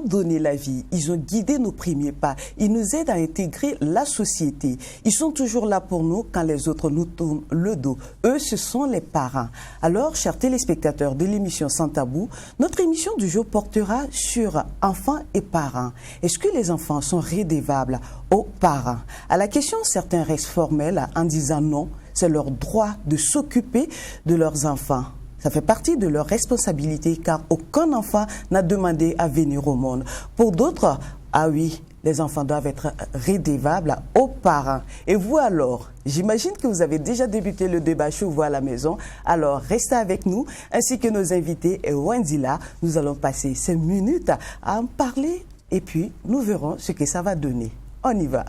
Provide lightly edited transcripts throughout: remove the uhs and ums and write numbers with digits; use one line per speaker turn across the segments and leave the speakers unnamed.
ont donné la vie, ils ont guidé nos premiers pas, ils nous aident à intégrer la société. Ils sont toujours là pour nous quand les autres nous tournent le dos. Eux, ce sont les parents. Alors, chers téléspectateurs de l'émission Sans Tabou, notre émission du jour portera sur enfants et parents. Est-ce que les enfants sont rédevables aux parents? À la question, certains restent formels en disant non, c'est leur droit de s'occuper de leurs enfants. Ça fait partie de leur responsabilité car aucun enfant n'a demandé à venir au monde. Pour d'autres, ah oui, les enfants doivent être rédevables aux parents. Et vous alors, j'imagine que vous avez déjà débuté le débat chez vous à la maison. Alors restez avec nous, ainsi que nos invités et Wendy là. Nous allons passer 5 minutes à en parler et puis nous verrons ce que ça va donner. On y va.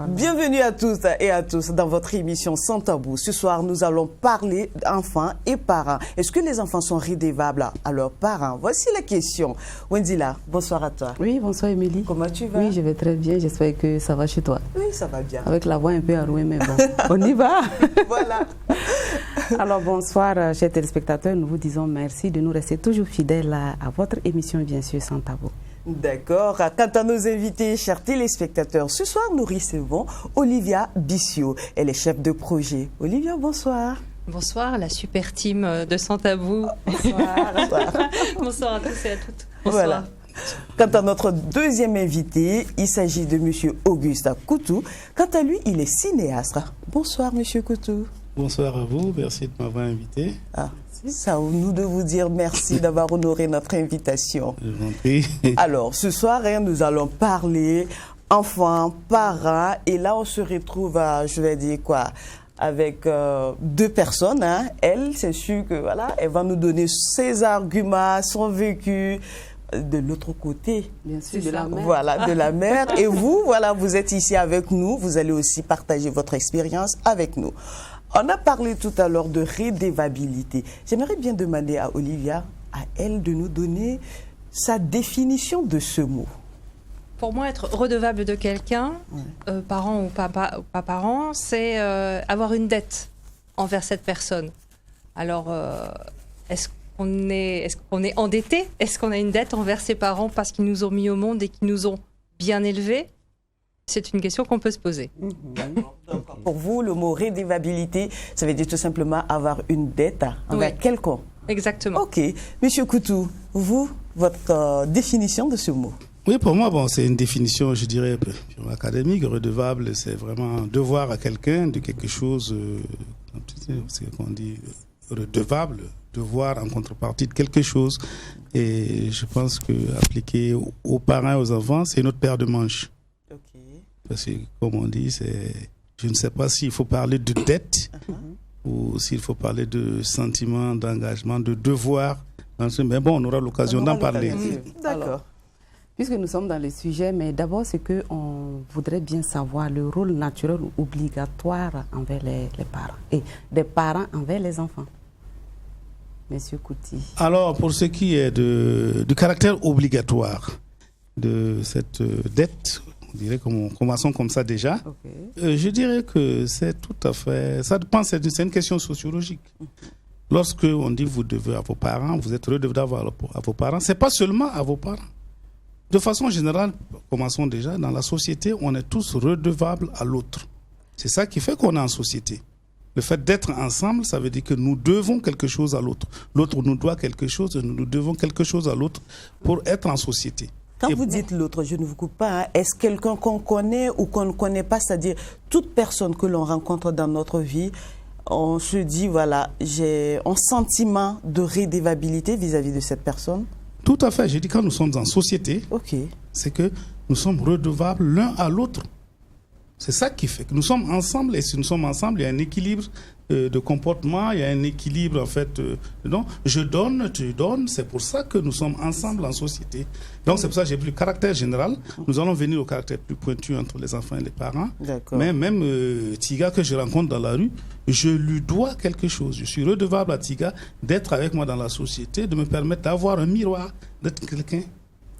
Bienvenue à toutes et à tous dans votre émission Sans Tabou. Ce soir, nous allons parler d'enfants et parents. Est-ce que les enfants sont rédevables à leurs parents? Voici la question. Wendila, bonsoir à toi.
Oui, bonsoir Émilie.
Comment tu vas?
Oui, je vais très bien. J'espère que ça va chez toi.
Oui, ça va bien.
Avec la voix un peu enrouée, mais bon, on y va.
Voilà.
Alors, bonsoir, chers téléspectateurs. Nous vous disons merci de nous rester toujours fidèles à votre émission, bien sûr, Sans Tabou.
D'accord. Quant à nos invités, chers téléspectateurs, ce soir, nous recevons Olivia Bissio. Elle est chef de projet. Olivia, bonsoir.
Bonsoir, la super team de Sans Tabou.
Bonsoir.
Bonsoir à tous et à toutes. Bonsoir.
Voilà. Quant à notre deuxième invité, il s'agit de M. Auguste Coutou. Quant à lui, il est cinéaste. Bonsoir, M. Coutou.
Bonsoir à vous, merci de m'avoir invité.
Ça nous de vous dire merci d'avoir honoré notre invitation.
Je vous en prie.
Alors, ce soir, nous allons parler enfants, parents, et là, on se retrouve à, je vais dire quoi, avec deux personnes. Elle, c'est sûr que voilà, elle va nous donner ses arguments, son vécu. De l'autre côté,
bien sûr, de la mère.
Voilà, de la mère. Et vous, voilà, vous êtes ici avec nous. Vous allez aussi partager votre expérience avec nous. On a parlé tout à l'heure de rédevabilité. J'aimerais bien demander à Olivia, à elle, de nous donner sa définition de ce mot.
Pour moi, être redevable de quelqu'un, parent ou pas parent, c'est avoir une dette envers cette personne. Alors, est-ce qu'on est endetté? Est-ce qu'on a une dette envers ses parents parce qu'ils nous ont mis au monde et qu'ils nous ont bien élevés? C'est une question qu'on peut se poser.
Pour vous, le mot rédevabilité, ça veut dire tout simplement avoir une dette envers quelqu'un.
Exactement.
Ok. Monsieur Coutou, vous, votre définition de ce mot?
Oui, pour moi, bon, c'est une définition, je dirais, académique. Redevable, c'est vraiment devoir à quelqu'un de quelque chose, c'est qu'on dit redevable, devoir en contrepartie de quelque chose. Et je pense que appliquer aux parents et aux enfants, c'est notre paire de manches. Parce que, comme on dit, je ne sais pas s'il faut parler de dette ou s'il faut parler de sentiment, d'engagement, de devoir. Mais bon, on aura l'occasion d'en parler.
D'accord.
Puisque nous sommes dans le sujet, mais d'abord, c'est qu'on voudrait bien savoir le rôle naturel ou obligatoire envers les parents et des parents envers les enfants. Monsieur Kouti.
Alors, pour ce qui est du caractère obligatoire de cette dette, on dirait qu'on commençons comme ça déjà. Je dirais que c'est tout à fait... Ça dépend, c'est une question sociologique. Lorsque on dit vous devez à vos parents, vous êtes redevable à vos parents, c'est pas seulement à vos parents. De façon générale, commençons déjà, dans la société, on est tous redevables à l'autre. C'est ça qui fait qu'on est en société. Le fait d'être ensemble, ça veut dire que nous devons quelque chose à l'autre. L'autre nous doit quelque chose et nous devons quelque chose à l'autre pour être en société.
Quand vous dites l'autre, je ne vous coupe pas, est-ce quelqu'un qu'on connaît ou qu'on ne connaît pas, c'est-à-dire toute personne que l'on rencontre dans notre vie, on se dit, voilà, j'ai un sentiment de rédevabilité vis-à-vis de cette personne?
Tout à fait. J'ai dit quand nous sommes en société, c'est que nous sommes redevables l'un à l'autre. C'est ça qui fait que nous sommes ensemble, et si nous sommes ensemble, il y a un équilibre de comportement, il y a un équilibre en fait. Donc, je donne, tu donnes, c'est pour ça que nous sommes ensemble en société. Donc c'est pour ça que j'ai pris le caractère général. Nous allons venir au caractère plus pointu entre les enfants et les parents. Mais même Tiga que je rencontre dans la rue, je lui dois quelque chose. Je suis redevable à Tiga d'être avec moi dans la société, de me permettre d'avoir un miroir, d'être quelqu'un.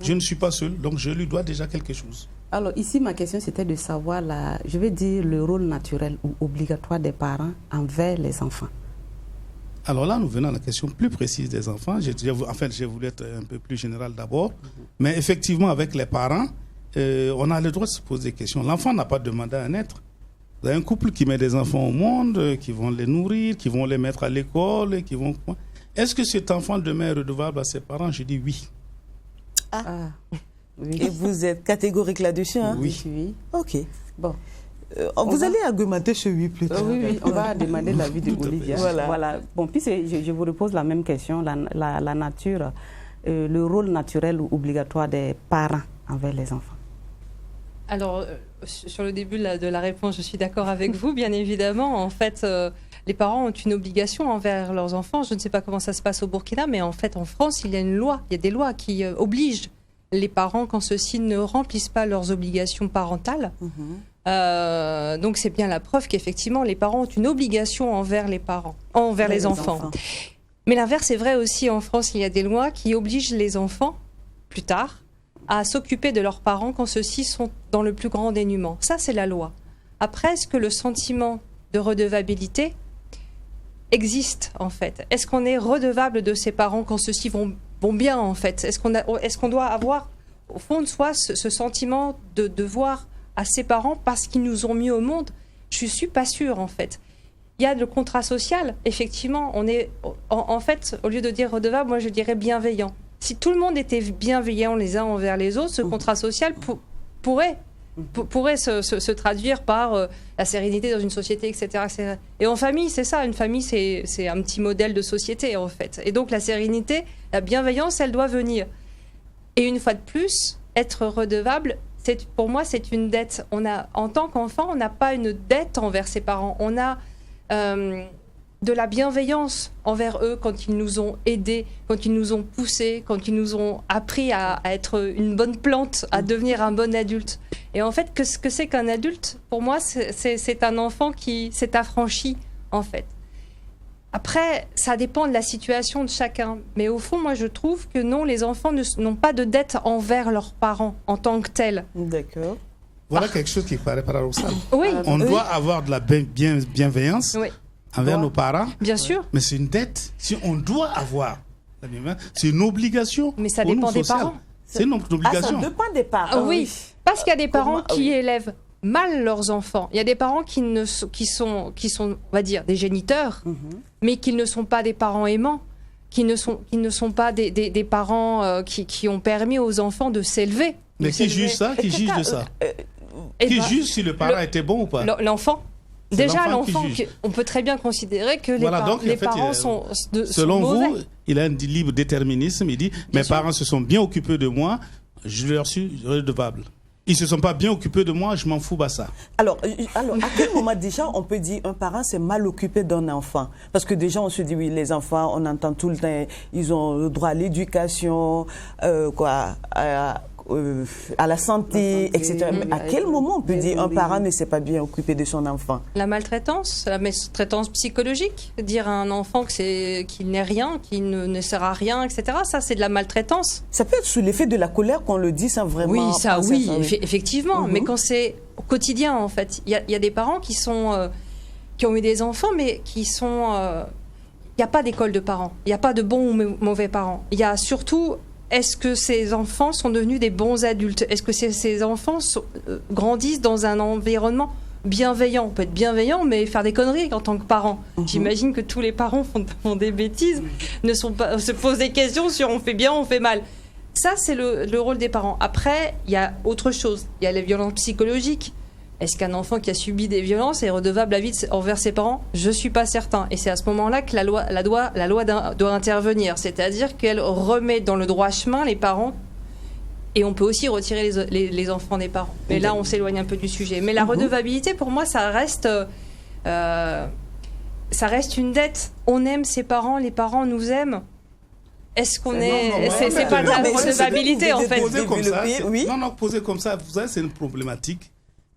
Je ne suis pas seul, donc je lui dois déjà quelque chose.
Alors ici, ma question, c'était de savoir, je vais dire, le rôle naturel ou obligatoire des parents envers les enfants.
Alors là, nous venons à la question plus précise des enfants. J'ai voulu être un peu plus général d'abord. Mais effectivement, avec les parents, on a le droit de se poser des questions. L'enfant n'a pas demandé à naître. Vous avez un couple qui met des enfants au monde, qui vont les nourrir, qui vont les mettre à l'école, qui vont... Est-ce que cet enfant demain est redevable à ses parents? Je dis oui.
Oui. Et vous êtes catégorique là-dessus, hein?
Oui.
Ok.
Bon.
Vous allez argumenter ce oui plus tard.
Oui, on va demander l'avis de Olivia. Voilà. Bon, puis je vous repose la même question, la nature, le rôle naturel ou obligatoire des parents envers les enfants.
Alors, sur le début de la réponse, je suis d'accord avec vous, bien évidemment. En fait, les parents ont une obligation envers leurs enfants. Je ne sais pas comment ça se passe au Burkina, mais en fait, en France, il y a une loi. Il y a des lois qui obligent les parents, quand ceux-ci ne remplissent pas leurs obligations parentales. Donc, c'est bien la preuve qu'effectivement, les parents ont une obligation envers les enfants. Mais l'inverse est vrai aussi. En France, il y a des lois qui obligent les enfants, plus tard, à s'occuper de leurs parents quand ceux-ci sont dans le plus grand dénuement. Ça, c'est la loi. Après, est-ce que le sentiment de redevabilité existe, en fait? Est-ce qu'on est redevable de ses parents quand ceux-ci vont bien, en fait? Est-ce qu'on doit avoir, au fond de soi, ce sentiment de devoir à ses parents parce qu'ils nous ont mis au monde? Je ne suis pas sûre, en fait. Il y a le contrat social, effectivement. On est, en fait, au lieu de dire redevable, moi, je dirais bienveillant. Si tout le monde était bienveillant les uns envers les autres, ce contrat social pourrait se traduire par la sérénité dans une société, etc., etc. Et en famille, c'est ça. Une famille, c'est un petit modèle de société, en fait. Et donc, la sérénité, la bienveillance, elle doit venir. Et une fois de plus, être redevable, pour moi, c'est une dette. En tant qu'enfant, on n'a pas une dette envers ses parents. On a de la bienveillance envers eux quand ils nous ont aidés, quand ils nous ont poussés, quand ils nous ont appris à être une bonne plante, à devenir un bon adulte. Et en fait, ce que c'est qu'un adulte, pour moi, c'est un enfant qui s'est affranchi, en fait. Après, ça dépend de la situation de chacun. Mais au fond, moi, je trouve que non, les enfants n'ont pas de dette envers leurs parents en tant que tels.
D'accord.
Voilà quelque chose qui paraît paradoxal.
Oui.
On doit avoir de la bienveillance envers nos parents.
Bien sûr.
Mais c'est une dette. Si on doit avoir la bienveillance, c'est une obligation.
Mais ça dépend des parents.
C'est une obligation.
Ça dépend des parents.
Oui. Parce qu'il y a des parents qui élèvent mal leurs enfants. Il y a des parents qui sont, on va dire, des géniteurs, mais qui ne sont pas des parents aimants, qui ne sont pas des parents qui ont permis aux enfants de s'élever.
Mais qui juge ça? Qui juge de ça? Qui juge si le parent était bon ou pas?
L'enfant. Déjà, l'enfant, on peut très bien considérer que les parents sont
selon
mauvais.
vous, il a un libre déterminisme. Il dit, mes parents se sont bien occupés de moi, je leur suis redevable. Ils ne se sont pas bien occupés de moi, je m'en fous, ça.
Alors, à quel moment déjà on peut dire un parent s'est mal occupé d'un enfant? Parce que déjà on se dit, oui, les enfants, on entend tout le temps, ils ont le droit à l'éducation, à la santé, etc. Mais à quel moment on peut dire un parent ne s'est pas bien occupé de son enfant?
La maltraitance psychologique, dire à un enfant qu'il n'est rien, qu'il ne sert à rien, etc. Ça, c'est de la maltraitance.
Ça peut être sous l'effet de la colère qu'on le dit sans vraiment...
Oui, effectivement. Mais quand c'est au quotidien, en fait, il y a des parents qui ont eu des enfants, mais qui sont... Il n'y a pas d'école de parents. Il n'y a pas de bons ou mauvais parents. Il y a surtout... Est-ce que ces enfants sont devenus des bons adultes? Est-ce que ces enfants grandissent dans un environnement bienveillant? On peut être bienveillant, mais faire des conneries en tant que parent. J'imagine que tous les parents font des bêtises, se posent des questions sur on fait bien, on fait mal. Ça, c'est le rôle des parents. Après, il y a autre chose. Il y a les violences psychologiques. Est-ce qu'un enfant qui a subi des violences est redevable à vie envers ses parents? Je ne suis pas certain. Et c'est à ce moment-là que la loi doit intervenir. C'est-à-dire qu'elle remet dans le droit chemin les parents. Et on peut aussi retirer les enfants des parents. Mais là, on s'éloigne un peu du sujet. Mais la redevabilité, pour moi, ça reste une dette. On aime ses parents, les parents nous aiment. Est-ce qu'on c'est pas de la redevabilité, en fait.
Posé comme ça, vous savez, c'est une problématique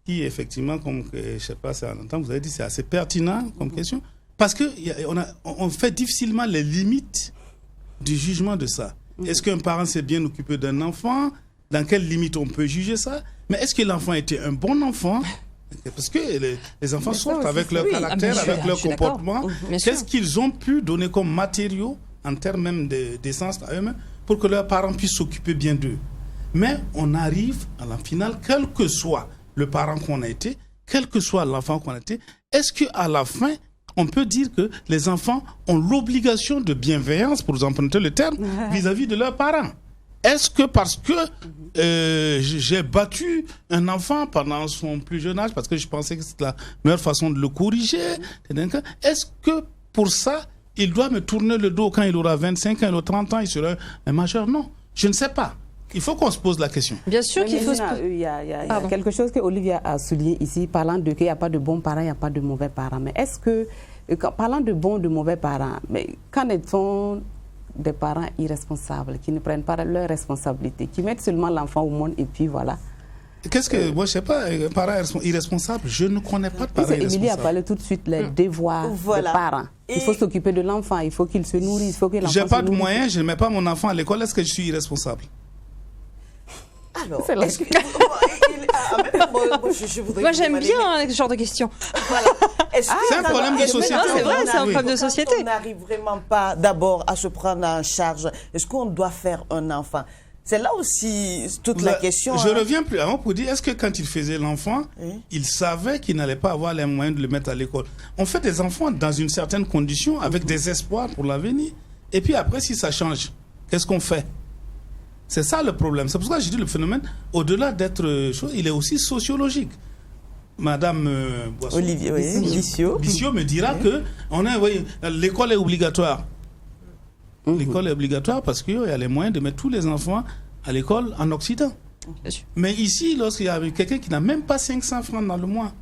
qui, effectivement, comme je ne sais pas si on entend, vous avez dit, c'est assez pertinent comme question. Parce qu'on fait difficilement les limites du jugement de ça. Est-ce qu'un parent s'est bien occupé d'un enfant? Dans quelle limite on peut juger ça? Mais est-ce que l'enfant était un bon enfant? Parce que les enfants sortent avec leur caractère, avec leur comportement. Qu'est-ce qu'ils ont pu donner comme matériaux en termes même d'essence à eux-mêmes pour que leurs parents puissent s'occuper bien d'eux. Mais on arrive à la finale, quel que soit le parent qu'on a été, quel que soit l'enfant qu'on a été, est-ce qu'à la fin, on peut dire que les enfants ont l'obligation de bienveillance, pour emprunter le terme, vis-à-vis de leurs parents? Est-ce que parce que j'ai battu un enfant pendant son plus jeune âge, parce que je pensais que c'était la meilleure façon de le corriger, est-ce que pour ça, il doit me tourner le dos quand il aura 25 ans, il aura 30 ans, il sera un majeur? Non, je ne sais pas. Il faut qu'on se pose la question.
Bien sûr qu'il faut se poser.
Il y a quelque chose que Olivia a souligné ici, parlant de qu'il n'y a pas de bons parents, il n'y a pas de mauvais parents. Mais est-ce que, parlant de bons, de mauvais parents, mais qu'en est-on des parents irresponsables, qui ne prennent pas leurs responsabilités, qui mettent seulement l'enfant au monde et puis voilà?
Qu'est-ce que, moi je sais pas, parents irresponsables, je ne connais pas de parents irresponsables.
Émilie a parlé tout de suite des devoirs des parents. Il faut s'occuper de l'enfant, il faut qu'il se nourrisse, il faut que l'enfant se nourrisse.
J'ai pas de moyens, je ne mets pas mon enfant à l'école, est-ce que je suis irresponsable?
Alors, moi
j'aime bien ce genre de questions.
Voilà.
C'est un problème de société.
C'est vrai, c'est un problème de société.
On n'arrive vraiment pas d'abord à se prendre en charge. Est-ce qu'on doit faire un enfant? C'est là aussi toute la question.
Je reviens plus avant pour dire, est-ce que quand il faisait l'enfant, il savait qu'il n'allait pas avoir les moyens de le mettre à l'école? On fait des enfants dans une certaine condition, avec des espoirs pour l'avenir. Et puis après, si ça change, qu'est-ce qu'on fait? C'est ça le problème. C'est pour ça que je dis le phénomène, au-delà d'être chose, il est aussi sociologique. Madame Boisson,
Olivier
Bissio me dira que l'école est obligatoire. L'école est obligatoire parce qu'il y a les moyens de mettre tous les enfants à l'école en Occident. Mais ici, lorsqu'il y a quelqu'un qui n'a même pas 500 francs dans le mois,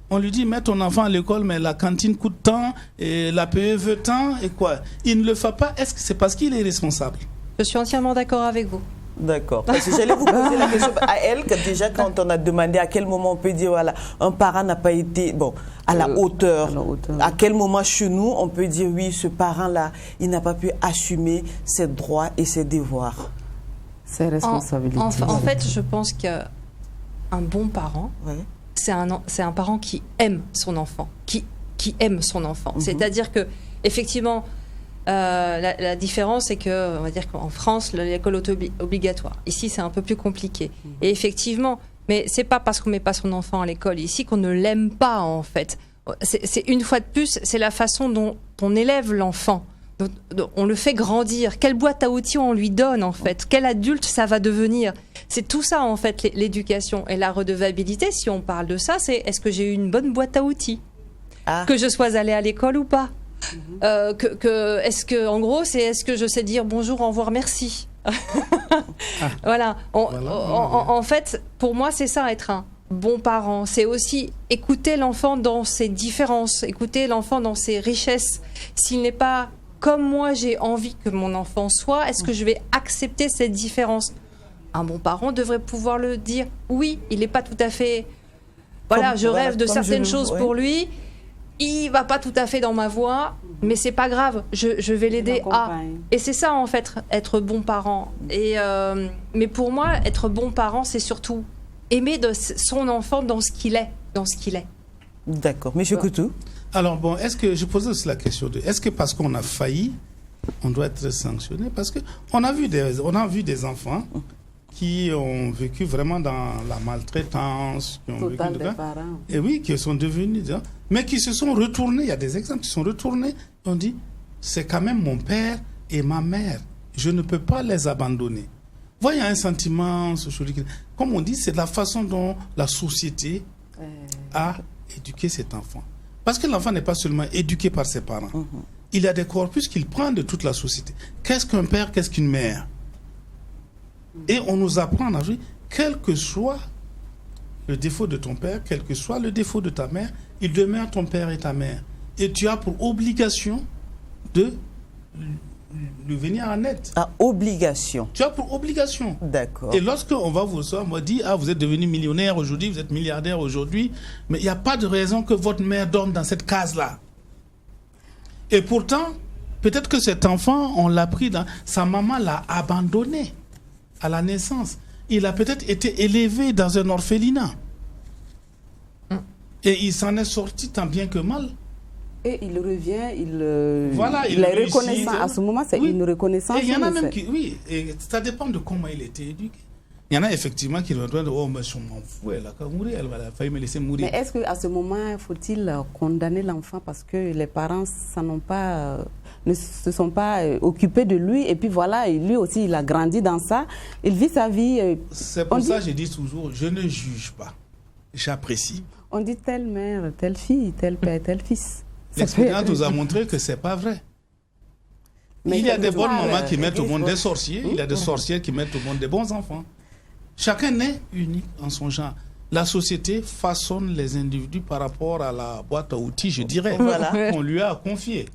on lui dit, mets ton enfant à l'école, mais la cantine coûte tant, et la PE veut tant, et quoi? Il ne le fait pas. Est-ce que c'est parce qu'il est responsable?
Je suis entièrement d'accord avec vous.
D'accord. Parce que j'allais vous poser la question à elle, que déjà quand on a demandé à quel moment on peut dire, voilà, un parent n'a pas été à la hauteur. À quel moment chez nous on peut dire, oui, ce parent-là, il n'a pas pu assumer ses droits et ses devoirs.
Ses responsabilités.
En fait, je pense qu'un bon parent, c'est un parent qui aime son enfant, qui aime son enfant. C'est-à-dire que, effectivement, la différence, c'est que, on va dire qu'en France, l'école est obligatoire. Ici, c'est un peu plus compliqué. Et effectivement, mais c'est pas parce qu'on met pas son enfant à l'école ici qu'on ne l'aime pas, en fait. C'est une fois de plus, c'est la façon dont on élève l'enfant. On le fait grandir. Quelle boîte à outils on lui donne, en fait? Quel adulte ça va devenir? C'est tout ça, en fait, l'éducation. Et la redevabilité, si on parle de ça, c'est est-ce que j'ai eu une bonne boîte à outils? Que je sois allée à l'école ou pas? Est-ce que, en gros, est-ce que je sais dire bonjour, au revoir, merci? Voilà. En fait, pour moi, c'est ça, être un bon parent. C'est aussi écouter l'enfant dans ses différences, écouter l'enfant dans ses richesses. S'il n'est pas comme moi, j'ai envie que mon enfant soit, est-ce que je vais accepter cette différence? Un bon parent devrait pouvoir le dire. Oui, il n'est pas tout à fait... Voilà, je rêve de certaines choses pour lui. Il va pas tout à fait dans ma voie, mais c'est pas grave, je vais l'aider à... Et c'est ça, en fait, être bon parent. Mais pour moi, être bon parent, c'est surtout aimer son enfant dans ce qu'il est.
D'accord. Monsieur Coutou?
Alors bon, est-ce que, je posais aussi la question est-ce que parce qu'on a failli, on doit être sanctionné? Parce qu'on a vu des enfants qui ont vécu vraiment dans la maltraitance, qui ont vécu et oui, qui sont devenus, mais qui se sont retournés. Il y a des exemples qui sont retournés. On dit, c'est quand même mon père et ma mère. Je ne peux pas les abandonner. Voyez, il y a un sentiment sociologique. Comme on dit, c'est la façon dont la société a éduqué cet enfant. Parce que l'enfant n'est pas seulement éduqué par ses parents. Il y a des corpus qu'il prend de toute la société. Qu'est-ce qu'un père, qu'est-ce qu'une mère? Et on nous apprend à vie, quel que soit le défaut de ton père, quel que soit le défaut de ta mère, il demeure ton père et ta mère. Et tu as pour obligation de lui venir en aide.
À obligation.
Tu as pour obligation.
D'accord.
Et lorsqu'on va vous sortir, on va dire, vous êtes devenu millionnaire aujourd'hui, vous êtes milliardaire aujourd'hui, mais il n'y a pas de raison que votre mère dorme dans cette case-là. Et pourtant, peut-être que cet enfant, on l'a pris dans... Sa maman l'a abandonné à la naissance. Il a peut-être été élevé dans un orphelinat. Et il s'en est sorti tant bien que mal.
Et il revient, il
est
reconnaissant. À ce moment, c'est une reconnaissance.
Et il y en a même qui, et ça dépend de comment il était éduqué. Il y en a effectivement qui vont dire, oh, mais je m'en fous, elle a qu'à mourir, elle va failli me laisser mourir.
Mais est-ce qu'à ce moment, faut-il condamner l'enfant parce que les parents ne se sont pas occupés de lui, et puis voilà, et lui aussi, il a grandi dans ça, il vit sa vie.
C'est pour ça que je dis toujours, je ne juge pas, j'apprécie.
On dit telle mère, telle fille, tel père, tel fils.
L'expérience nous a montré que ce n'est pas vrai. Mais il y a des bonnes mamans qui mettent au monde des sorciers, il y a des sorcières qui mettent au monde des bons enfants. Chacun n'est unique en son genre. La société façonne les individus par rapport à la boîte à outils, je dirais, qu'on lui a confiée.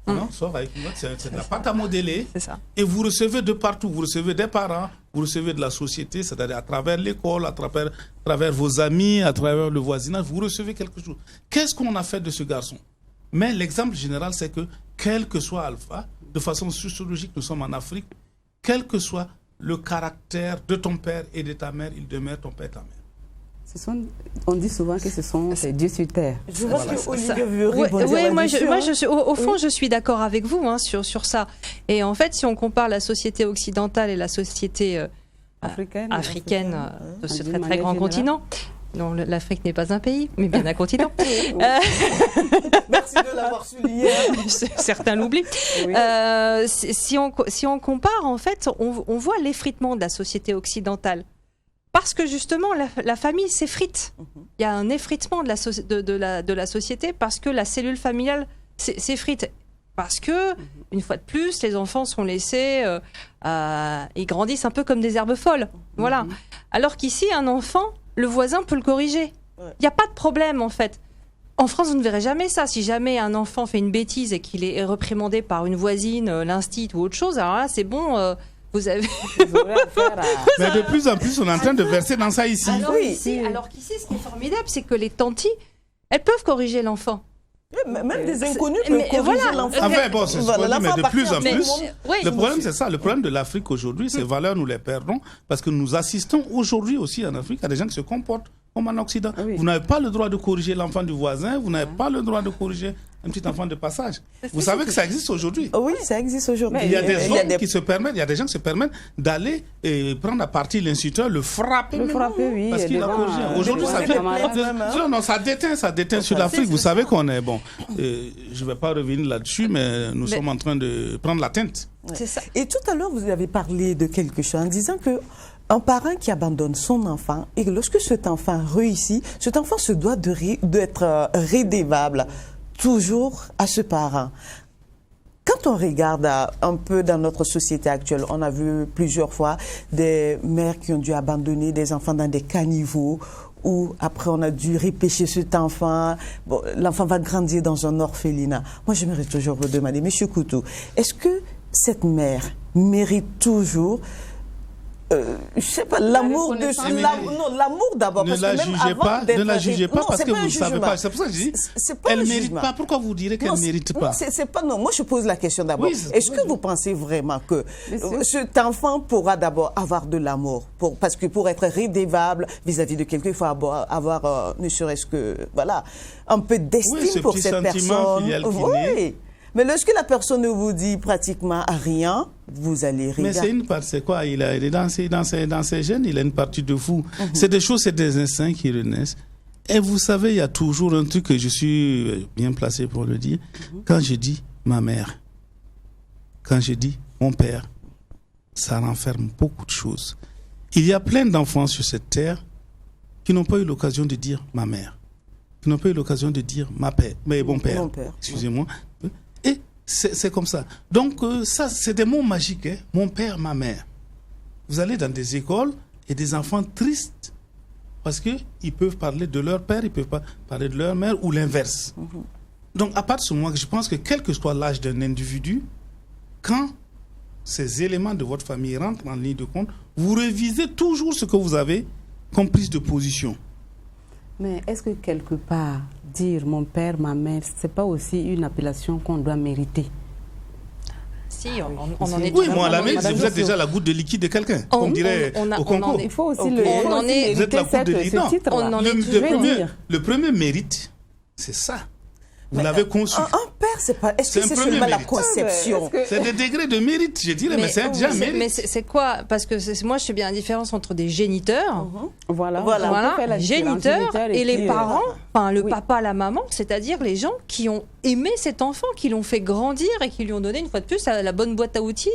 Non, c'est de la pâte à modeler.
Ça.
Et vous recevez de partout. Vous recevez des parents, vous recevez de la société, c'est-à-dire à travers l'école, à travers vos amis, à travers le voisinage, vous recevez quelque chose. Qu'est-ce qu'on a fait de ce garçon? Mais l'exemple général, c'est que quel que soit Alpha, de façon sociologique, nous sommes en Afrique, quel que soit le caractère de ton père et de ta mère, il demeure ton père et ta mère.
On dit souvent que ce sont des dieux sur terre.
Je vois que Olivier veut répondre.
Oui, au fond, je suis d'accord avec vous sur ça. Et en fait, si on compare la société occidentale et la société africaine de ce très très grand continent, non, l'Afrique n'est pas un pays, mais bien un continent.
Merci de l'avoir souligné.
Certains l'oublient. Oui. Si on compare, en fait, on voit l'effritement de la société occidentale. Parce que justement, la famille s'effrite. Il y a un effritement de la société parce que la cellule familiale s'effrite. Parce que, une fois de plus, les enfants sont laissés, ils grandissent un peu comme des herbes folles. Voilà. Alors qu'ici, un enfant, le voisin peut le corriger. Il n'y a pas de problème, en fait. En France, vous ne verrez jamais ça. Si jamais un enfant fait une bêtise et qu'il est réprimandé par une voisine, l'instit ou autre chose, alors là, c'est bon... Vous avez affaire à...
Mais de plus en plus, on est en train de verser dans ça ici.
Alors qu'ici, ce qui est formidable, c'est que les tantis, elles peuvent corriger l'enfant.
Même des inconnus peuvent corriger l'enfant.
Enfin, bon, c'est ce qu'on dit, mais de plus en plus. Le problème, c'est ça. Le problème de l'Afrique aujourd'hui, ces valeurs, nous les perdons parce que nous assistons aujourd'hui aussi en Afrique à des gens qui se comportent comme en Occident. Vous n'avez pas le droit de corriger l'enfant du voisin, vous n'avez pas le droit de corriger un petit enfant de passage. Vous savez que ça existe aujourd'hui.
Oui, ça existe aujourd'hui.
Il y a des hommes qui se permettent, il y a des gens qui se permettent d'aller prendre à partie l'instituteur, le frapper.
Oui.
Parce qu'il a corrigé. Aujourd'hui, ça fait... Non, ça déteint sur l'Afrique. Vous savez qu'on est... Bon, je ne vais pas revenir là-dessus, mais nous sommes en train de prendre la teinte.
C'est ça. Et tout à l'heure, vous avez parlé de quelque chose en disant que un parent qui abandonne son enfant, et lorsque cet enfant réussit, cet enfant se doit d'être rédévable toujours à ce parent. Quand on regarde un peu dans notre société actuelle, on a vu plusieurs fois des mères qui ont dû abandonner des enfants dans des caniveaux, où après on a dû repêcher cet enfant. Bon, l'enfant va grandir dans un orphelinat. Moi, j'aimerais toujours vous demander, Monsieur Coutou, est-ce que cette mère mérite toujours je sais pas, l'amour d'abord.
Ne la jugez pas parce que vous ne savez pas. C'est pour ça que je dis, elle ne mérite pas. Pourquoi vous direz qu'elle ne mérite pas?
Non, moi je pose la question d'abord. Est-ce que vous pensez vraiment que cet enfant pourra d'abord avoir de l'amour? Parce que pour être rédévable vis-à-vis de quelqu'un, il faut avoir ne serait-ce que, voilà, un peu d'estime pour cette personne. Oui. Mais lorsque la personne ne vous dit pratiquement rien, vous allez regarder.
Mais c'est une part, c'est quoi? Il est dans ses gènes, il a une partie de vous. C'est des choses, c'est des instincts qui renaissent. Et vous savez, il y a toujours un truc que je suis bien placé pour le dire. Quand je dis ma mère, quand je dis mon père, ça renferme beaucoup de choses. Il y a plein d'enfants sur cette terre qui n'ont pas eu l'occasion de dire ma mère, qui n'ont pas eu l'occasion de dire mon père. Excusez-moi. Et c'est comme ça. Donc, ça, c'est des mots magiques. Hein? Mon père, ma mère. Vous allez dans des écoles et des enfants tristes parce qu'ils peuvent parler de leur père, ils ne peuvent pas parler de leur mère ou l'inverse. Donc, à partir de ce moment, je pense que quel que soit l'âge d'un individu, quand ces éléments de votre famille rentrent en ligne de compte, vous révisez toujours ce que vous avez comme prise de position.
Mais est-ce que quelque part, dire mon père, ma mère, ce n'est pas aussi une appellation qu'on doit mériter?
Si, on en est.
Oui, moi à la maison, vous êtes déjà la goutte de liquide de quelqu'un, on dirait au concours.
Il faut aussi
vous êtes
la goutte de liquide. Le premier mérite, c'est ça. Vous l'avez conçu.
Un père, c'est pas. Est-ce que c'est seulement la conception?
C'est des degrés de mérite, je dirais, mais c'est déjà un mérite.
Mais c'est quoi? Parce que moi, je fais bien la différence entre des géniteurs, géniteurs et les parents, enfin le papa, la maman, c'est-à-dire les gens qui ont aimé cet enfant, qui l'ont fait grandir et qui lui ont donné une fois de plus la bonne boîte à outils.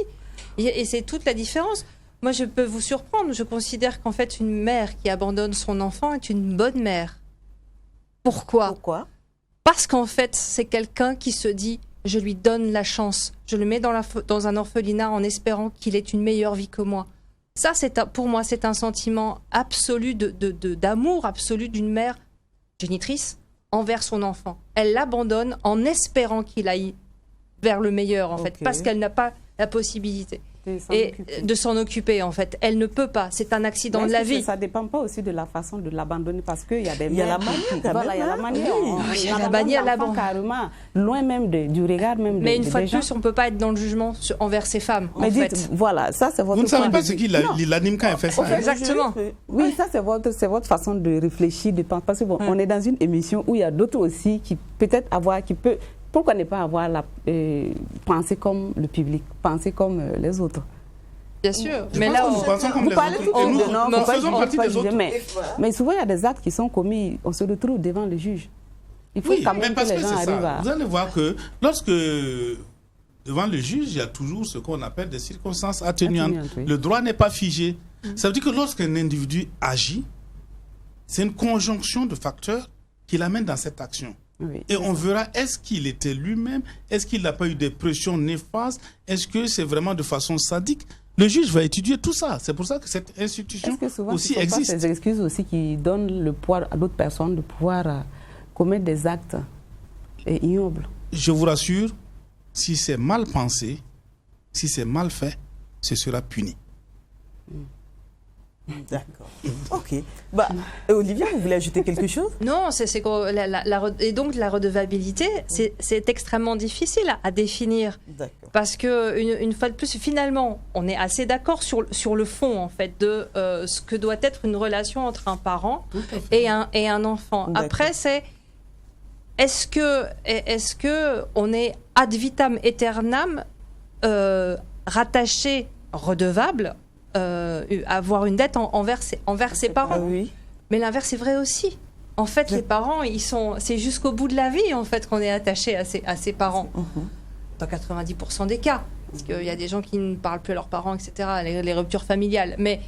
Et c'est toute la différence. Moi, je peux vous surprendre. Je considère qu'en fait, une mère qui abandonne son enfant est une bonne mère. Pourquoi? Parce qu'en fait, c'est quelqu'un qui se dit « je lui donne la chance, je le mets dans un orphelinat en espérant qu'il ait une meilleure vie que moi ». Ça, pour moi, c'est un sentiment absolu d'amour absolu d'une mère génitrice envers son enfant. Elle l'abandonne en espérant qu'il aille vers le meilleur, en fait, parce qu'elle n'a pas la possibilité de s'en occuper, en fait. Elle ne peut pas, c'est un accident de la vie.
Ça ne dépend pas aussi de la façon de l'abandonner, parce qu'il y a des mères...
Il y a la manière,
il y a la manière là-bas.
Carrément, loin même du regard même
mais une fois de plus, on ne peut pas être dans le jugement envers ces femmes, en fait.
Voilà, ça c'est votre...
Vous ne savez pas ce qui l'anime quand elle fait ça.
Exactement.
Oui, ça c'est votre façon de réfléchir, de penser. Parce que on est dans une émission où il y a d'autres aussi qui peut-être pourquoi ne pas penser comme le public, penser comme les autres?
Bien sûr.
Mais là, nous pensons comme les autres. Nous faisons partie des autres.
Mais souvent, il y a des actes qui sont commis, on se retrouve devant le juge. Il faut quand même que les gens arrivent à...
Vous allez voir que lorsque, devant le juge, il y a toujours ce qu'on appelle des circonstances atténuantes. Le droit n'est pas figé. Ça veut dire que lorsqu'un individu agit, c'est une conjonction de facteurs qui l'amène dans cette action. Oui. Et on verra, est-ce qu'il était lui-même? Est-ce qu'il n'a pas eu des pressions néfastes? Est-ce que c'est vraiment de façon sadique? Le juge va étudier tout ça. C'est pour ça que cette institution aussi existe.
Est-ce que ces excuses aussi qui donnent le pouvoir à d'autres personnes de pouvoir commettre des actes ignobles?
Je vous rassure, si c'est mal pensé, si c'est mal fait, ce sera puni.
D'accord. Ok. Olivia, vous voulez ajouter quelque chose?
Non, et donc la redevabilité, c'est extrêmement difficile à définir. Parce que une fois de plus, finalement, on est assez d'accord sur le fond, en fait, de ce que doit être une relation entre un parent et un enfant. Après, c'est est-ce que on est ad vitam aeternam rattaché, redevable, avoir une dette envers ses parents. Oui. Mais l'inverse est vrai aussi. En fait, les parents, c'est jusqu'au bout de la vie, en fait, qu'on est attaché à ses parents. Dans 90% des cas. Parce qu'il y a des gens qui ne parlent plus à leurs parents, etc., les ruptures familiales. Mais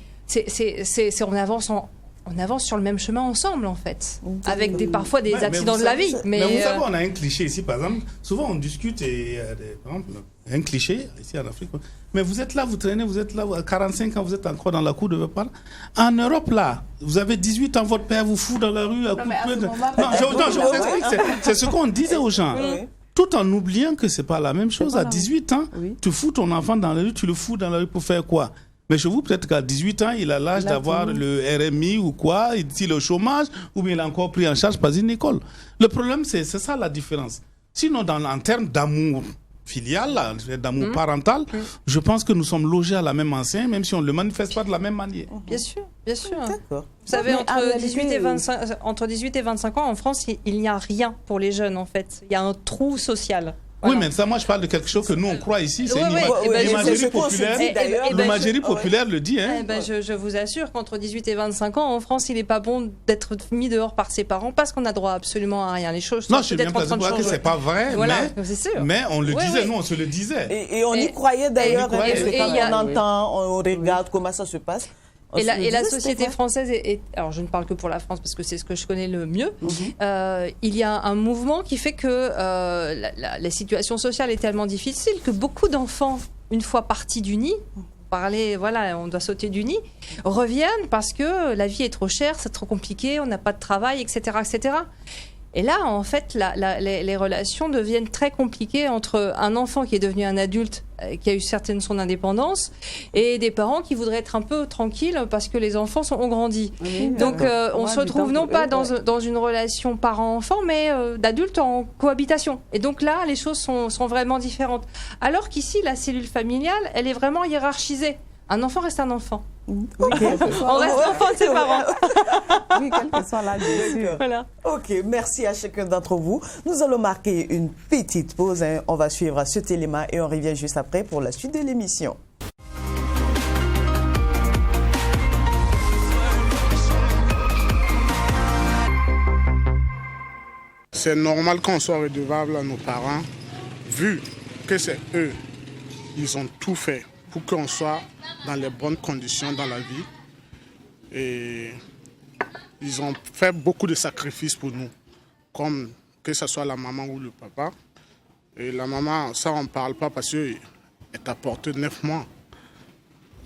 on avance sur le même chemin ensemble, en fait. Avec parfois des accidents de la vie.
Mais vous savez, on a un cliché ici, par exemple. Souvent, on discute, et par exemple, un cliché, ici en Afrique. Mais vous êtes là, vous traînez, vous êtes là, à 45 ans, vous êtes encore dans la cour de vos parents. En Europe, là, vous avez 18 ans, votre père vous fout dans la rue à coups de pied. Non, je vous explique. C'est ce qu'on disait aux gens. Tout en oubliant que ce n'est pas la même chose. À 18 ans, tu fous ton enfant dans la rue, tu le fous dans la rue pour faire quoi? Mais chez vous, peut-être qu'à 18 ans, il a l'âge d'avoir le RMI ou quoi, il est au chômage, ou bien il a encore pris en charge par une école. Le problème, c'est ça la différence. Sinon, en termes d'amour filial, d'amour parental, je pense que nous sommes logés à la même enseigne, même si on ne le manifeste pas de la même manière.
Bien sûr, bien sûr. D'accord. Vous savez, entre 18 et 25 ans, en France, il n'y a rien pour les jeunes, en fait. Il y a un trou social.
Voilà. Oui, mais ça, moi, je parle de quelque chose que nous, on croit ici. C'est l'imagerie populaire. L'imagerie populaire le dit. Hein.
Je vous assure qu'entre 18 et 25 ans, en France, il n'est pas bon d'être mis dehors par ses parents parce qu'on n'a droit absolument à rien. Les choses sont peut-être en train de changer.
C'est pas vrai, mais on le disait, nous, on se le disait.
Et on y croyait d'ailleurs. Quand on entend, on regarde comment ça se passe.
Et la société française alors je ne parle que pour la France parce que c'est ce que je connais le mieux. Il y a un mouvement qui fait que la situation sociale est tellement difficile que beaucoup d'enfants, une fois partis du nid, on doit sauter du nid, reviennent parce que la vie est trop chère, c'est trop compliqué, on n'a pas de travail, etc., etc. Et là, en fait, les relations deviennent très compliquées entre un enfant qui est devenu un adulte, qui a eu certaines son indépendance, et des parents qui voudraient être un peu tranquilles parce que les enfants ont grandi. Oui, donc, on se retrouve non pas dans une relation parent-enfant, mais d'adultes en cohabitation. Et donc là, les choses sont vraiment différentes. Alors qu'ici, la cellule familiale, elle est vraiment hiérarchisée. Un enfant reste un enfant.
Okay.
On reste enfant de ses parents.
Oui, quel que soit l'âge, bien sûr.
Voilà.
Ok, merci à chacun d'entre vous. Nous allons marquer une petite pause. On va suivre cet élément et on revient juste après pour la suite de l'émission.
C'est normal qu'on soit redevable à nos parents, vu que c'est eux, ils ont tout fait pour qu'on soit dans les bonnes conditions dans la vie. Et ils ont fait beaucoup de sacrifices pour nous, comme que ce soit la maman ou le papa. Et la maman, ça on ne parle pas parce qu'elle t'a porté 9 mois.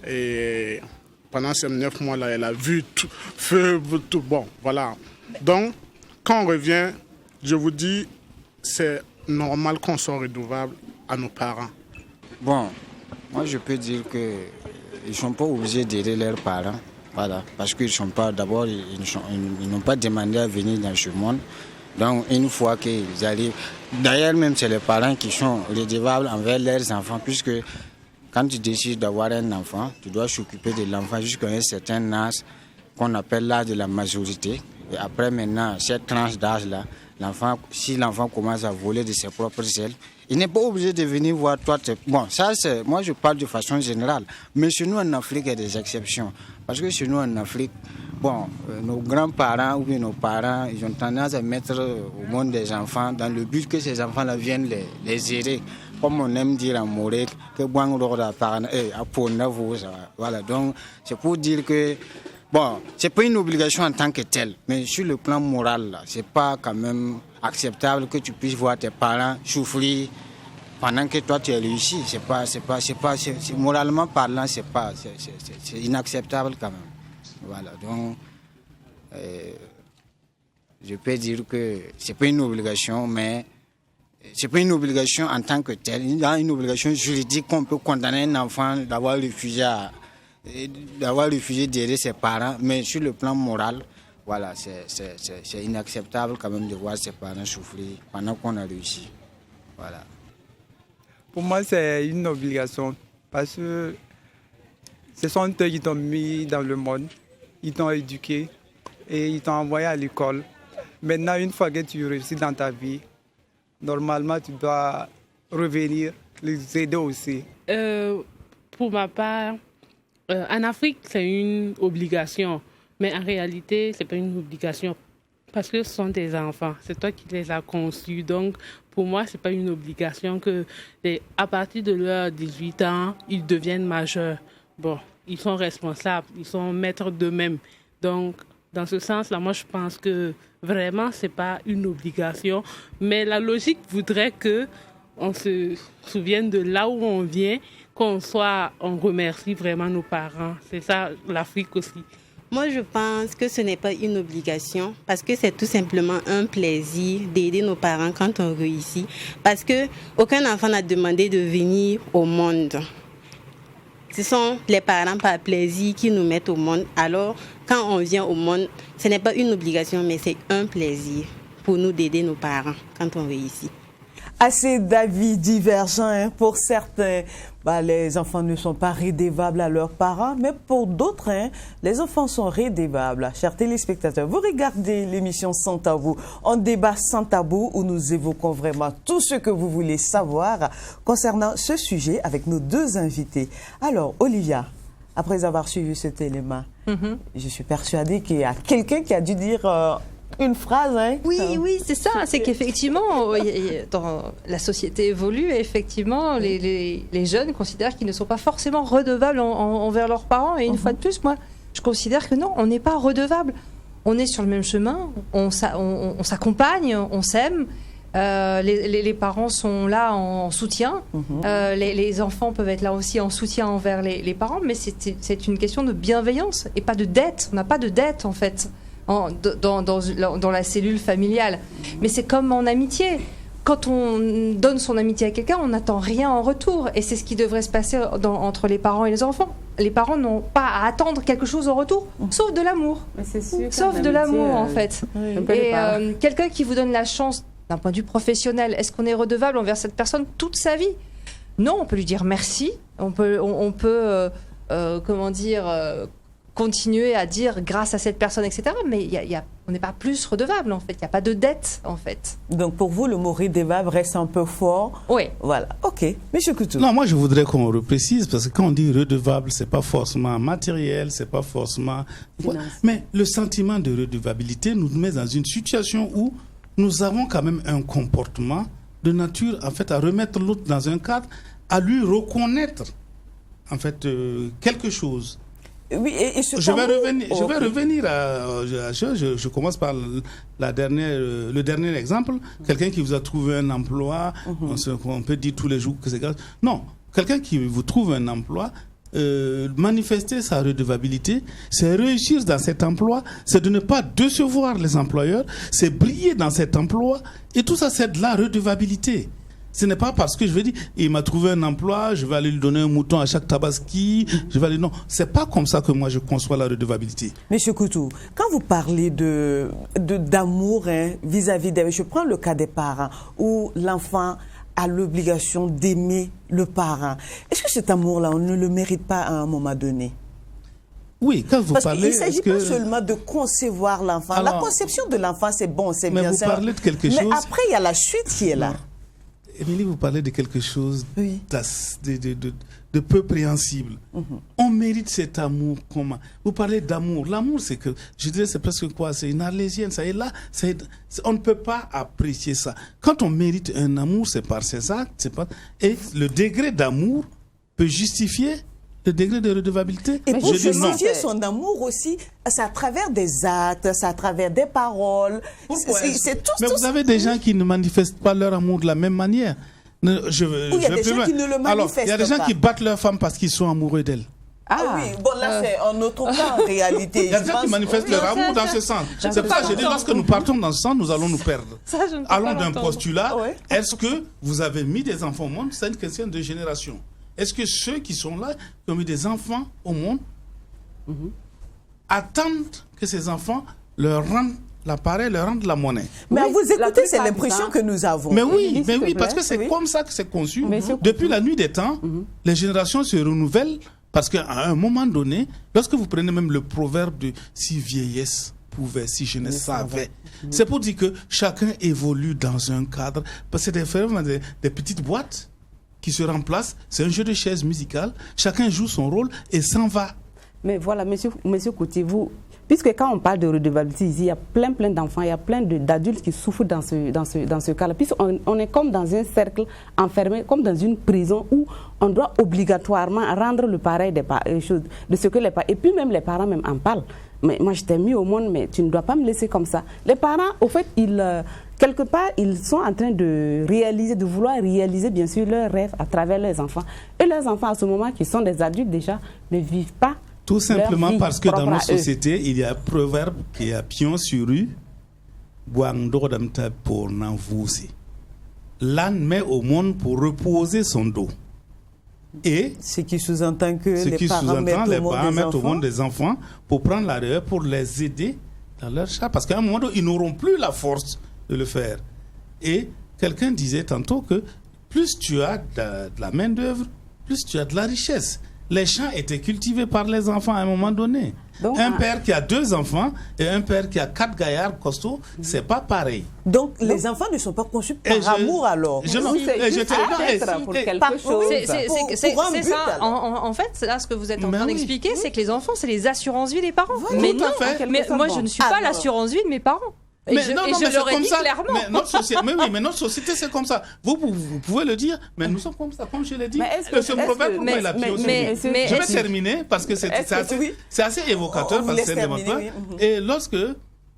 Et pendant ces 9 mois-là, elle a vu tout, tout bon, voilà. Donc, quand on revient, je vous dis, c'est normal qu'on soit redevable à nos parents.
Bon, moi je peux dire qu'ils ne sont pas obligés d'aider leurs parents, voilà, parce qu'ils sont pas, d'abord, ils n'ont pas demandé à venir dans ce monde. Donc une fois qu'ils arrivent, d'ailleurs même c'est les parents qui sont redevables envers leurs enfants, puisque quand tu décides d'avoir un enfant, tu dois s'occuper de l'enfant jusqu'à un certain âge qu'on appelle l'âge de la majorité. Et après maintenant, cette tranche d'âge-là, si l'enfant commence à voler de ses propres ailes, il n'est pas obligé de venir voir toi. Bon, ça c'est, moi je parle de façon générale, mais chez nous en Afrique il y a des exceptions. Parce que chez nous en Afrique, bon, nos grands-parents ou bien nos parents, ils ont tendance à mettre au monde des enfants dans le but que ces enfants-là viennent les aider. Comme on aime dire en Morée, que voilà, donc c'est pour dire que bon, c'est pas une obligation en tant que telle, mais sur le plan moral, là, c'est pas quand même acceptable que tu puisses voir tes parents souffrir pendant que toi tu es réussi. Moralement parlant, c'est inacceptable quand même. Voilà, donc je peux dire que c'est pas une obligation, mais c'est pas une obligation en tant que telle. Il y a une obligation juridique qu'on peut condamner un enfant d'avoir refusé d'aider ses parents, mais sur le plan moral, voilà, c'est inacceptable quand même de voir ses parents souffrir pendant qu'on a réussi. Voilà.
Pour moi, c'est une obligation parce que ce sont eux qui t'ont mis dans le monde, ils t'ont éduqué et ils t'ont envoyé à l'école. Maintenant, une fois que tu réussis dans ta vie, normalement, tu dois revenir les aider aussi.
Pour ma part, en Afrique, c'est une obligation, mais en réalité, ce n'est pas une obligation parce que ce sont des enfants. C'est toi qui les as conçus. Donc, pour moi, ce n'est pas une obligation qu'à partir de leurs 18 ans, ils deviennent majeurs. Bon, ils sont responsables, ils sont maîtres d'eux-mêmes. Donc, dans ce sens-là, moi, je pense que vraiment, ce n'est pas une obligation. Mais la logique voudrait qu'on se souvienne de là où on vient, on remercie vraiment nos parents. C'est ça, l'Afrique aussi.
Moi, je pense que ce n'est pas une obligation parce que c'est tout simplement un plaisir d'aider nos parents quand on réussit. Parce qu'aucun enfant n'a demandé de venir au monde. Ce sont les parents par plaisir qui nous mettent au monde. Alors, quand on vient au monde, ce n'est pas une obligation, mais c'est un plaisir pour nous d'aider nos parents quand on réussit.
Assez d'avis divergents. Pour certains, les enfants ne sont pas redevables à leurs parents, mais pour d'autres, les enfants sont redevables. Chers téléspectateurs, vous regardez l'émission Sans Tabou. On débat sans tabou où nous évoquons vraiment tout ce que vous voulez savoir concernant ce sujet avec nos deux invités. Alors, Olivia, après avoir suivi cet élément, je suis persuadée qu'il y a quelqu'un qui a dû dire une phrase, hein?
Oui, c'est ça. C'est qu'effectivement, la société évolue et effectivement, les jeunes considèrent qu'ils ne sont pas forcément redevables envers leurs parents. Et une fois de plus, moi, je considère que non, on n'est pas redevable. On est sur le même chemin, on s'accompagne, on s'aime. Les parents sont là en soutien. Les enfants peuvent être là aussi en soutien envers les parents, mais c'est une question de bienveillance et pas de dette. On n'a pas de dette, en fait. dans la cellule familiale. Mais c'est comme en amitié. Quand on donne son amitié à quelqu'un, on n'attend rien en retour. Et c'est ce qui devrait se passer entre les parents et les enfants. Les parents n'ont pas à attendre quelque chose en retour, sauf de l'amour. Sauf de l'amour, en fait. Et quelqu'un qui vous donne la chance, d'un point de vue professionnel, est-ce qu'on est redevable envers cette personne toute sa vie? Non, on peut lui dire merci. On peut continuer à dire grâce à cette personne, etc. Mais on n'est pas plus redevable, en fait. Il n'y a pas de dette, en fait.
Donc, pour vous, le mot redevable reste un peu fort.
Oui.
Voilà. OK. Monsieur Coutu.
Non, moi, je voudrais qu'on reprécise, parce que quand on dit redevable, ce n'est pas forcément matériel, ce n'est pas forcément... Mais le sentiment de redevabilité nous met dans une situation où nous avons quand même un comportement de nature, en fait, à remettre l'autre dans un cadre, à lui reconnaître, en fait, quelque chose.
Oui,
je vais revenir je commence par le dernier exemple. Quelqu'un qui vous a trouvé un emploi, on peut dire tous les jours que c'est grave. Non, quelqu'un qui vous trouve un emploi, manifester sa redevabilité, c'est réussir dans cet emploi, c'est de ne pas décevoir les employeurs, c'est briller dans cet emploi, et tout ça, c'est de la redevabilité. Ce n'est pas parce que je vais dire, il m'a trouvé un emploi, je vais aller lui donner un mouton à chaque tabaski, non, c'est pas comme ça que moi je conçois la redevabilité.
Monsieur Coutu, quand vous parlez d'amour vis-à-vis des... Je prends le cas des parents, où l'enfant a l'obligation d'aimer le parent. Est-ce que cet amour-là, on ne le mérite pas à un moment donné?
Oui, quand vous parlez...
Parce qu'il ne s'agit pas seulement de concevoir l'enfant. La conception de l'enfant, c'est bon, c'est bien.
Mais vous parlez de quelque chose...
Mais après, il y a la chute qui est là.
Non. Émilie, vous parlez de quelque chose de peu préhensible. On mérite cet amour commun. Vous parlez d'amour. L'amour, c'est que, je dirais, c'est presque quoi? C'est une arlésienne. Ça est là. On ne peut pas apprécier ça. Quand on mérite un amour, c'est par ses actes. Et le degré d'amour peut justifier le degré de redevabilité.
Et pour justifier son amour aussi, c'est à travers des actes, c'est à travers des paroles.
Mais vous avez des gens qui ne manifestent pas leur amour de la même manière.
Il y a des gens qui ne le manifestent pas. Alors,
il y a des gens qui battent leur femme parce qu'ils sont amoureux d'elle.
Ah oui, bon là c'est un autre cas en réalité.
Il y a des gens qui manifestent leur amour dans ce sens. C'est pour ça que je dis, lorsque nous partons dans ce sens, nous allons nous perdre. Allons d'un postulat. Est-ce que vous avez mis des enfants au monde? C'est une question de génération. Est-ce que ceux qui sont là, qui ont mis des enfants au monde, attendent que ces enfants leur rendent l'appareil, leur rendent la monnaie?
Mais à vous écouter, c'est l'impression que nous avons.
Mais oui, parce que c'est comme ça que c'est conçu. Depuis la nuit des temps, les générations se renouvellent parce qu'à un moment donné, lorsque vous prenez même le proverbe de « si vieillesse pouvait, si jeunesse savait », c'est pour dire que chacun évolue dans un cadre. Parce que c'est des petites boîtes qui se remplace, c'est un jeu de chaises musicales, chacun joue son rôle et s'en va.
Mais voilà, monsieur Coutu, puisque quand on parle de redevabilité ici, il y a plein d'enfants, il y a plein d'adultes qui souffrent dans ce cas-là. Puisqu'on est comme dans un cercle enfermé, comme dans une prison où on doit obligatoirement rendre le pareil des choses, de ce que les parents, et puis même les parents même en parlent. Mais moi, je t'ai mis au monde, mais tu ne dois pas me laisser comme ça. Les parents, au fait, quelque part, ils sont en train de vouloir réaliser, bien sûr, leurs rêves à travers leurs enfants. Et leurs enfants, à ce moment, qui sont des adultes déjà, ne vivent pas.
Tout simplement parce que dans nos sociétés, il y a un proverbe qui est pion sur rue. L'âne met au monde pour reposer son dos. Et
ce qui sous-entend que les parents mettent
au monde des enfants pour prendre la relève, pour les aider dans leur chat. Parce qu'à un moment donné, ils n'auront plus la force de le faire. Et quelqu'un disait tantôt que plus tu as de la main-d'œuvre, plus tu as de la richesse. Les champs étaient cultivés par les enfants à un moment donné. Donc, un père qui a 2 enfants et un père qui a 4 gaillards costauds, c'est pas pareil.
Donc les enfants ne sont pas conçus par amour alors.
C'est ça. En fait, là, ce que vous êtes en train d'expliquer, c'est que les enfants, c'est les assurances-vie des parents. Mais non, moi, je ne suis pas l'assurance-vie de mes parents. Mais je leur ai dit clairement.
Mais notre société, c'est comme ça. Vous pouvez le dire, mais nous sommes comme ça, comme je l'ai dit. Ce proverbe, pourquoi il a pioché? Je vais terminer parce que c'est assez évocateur, parce que c'est démocrate. Et lorsque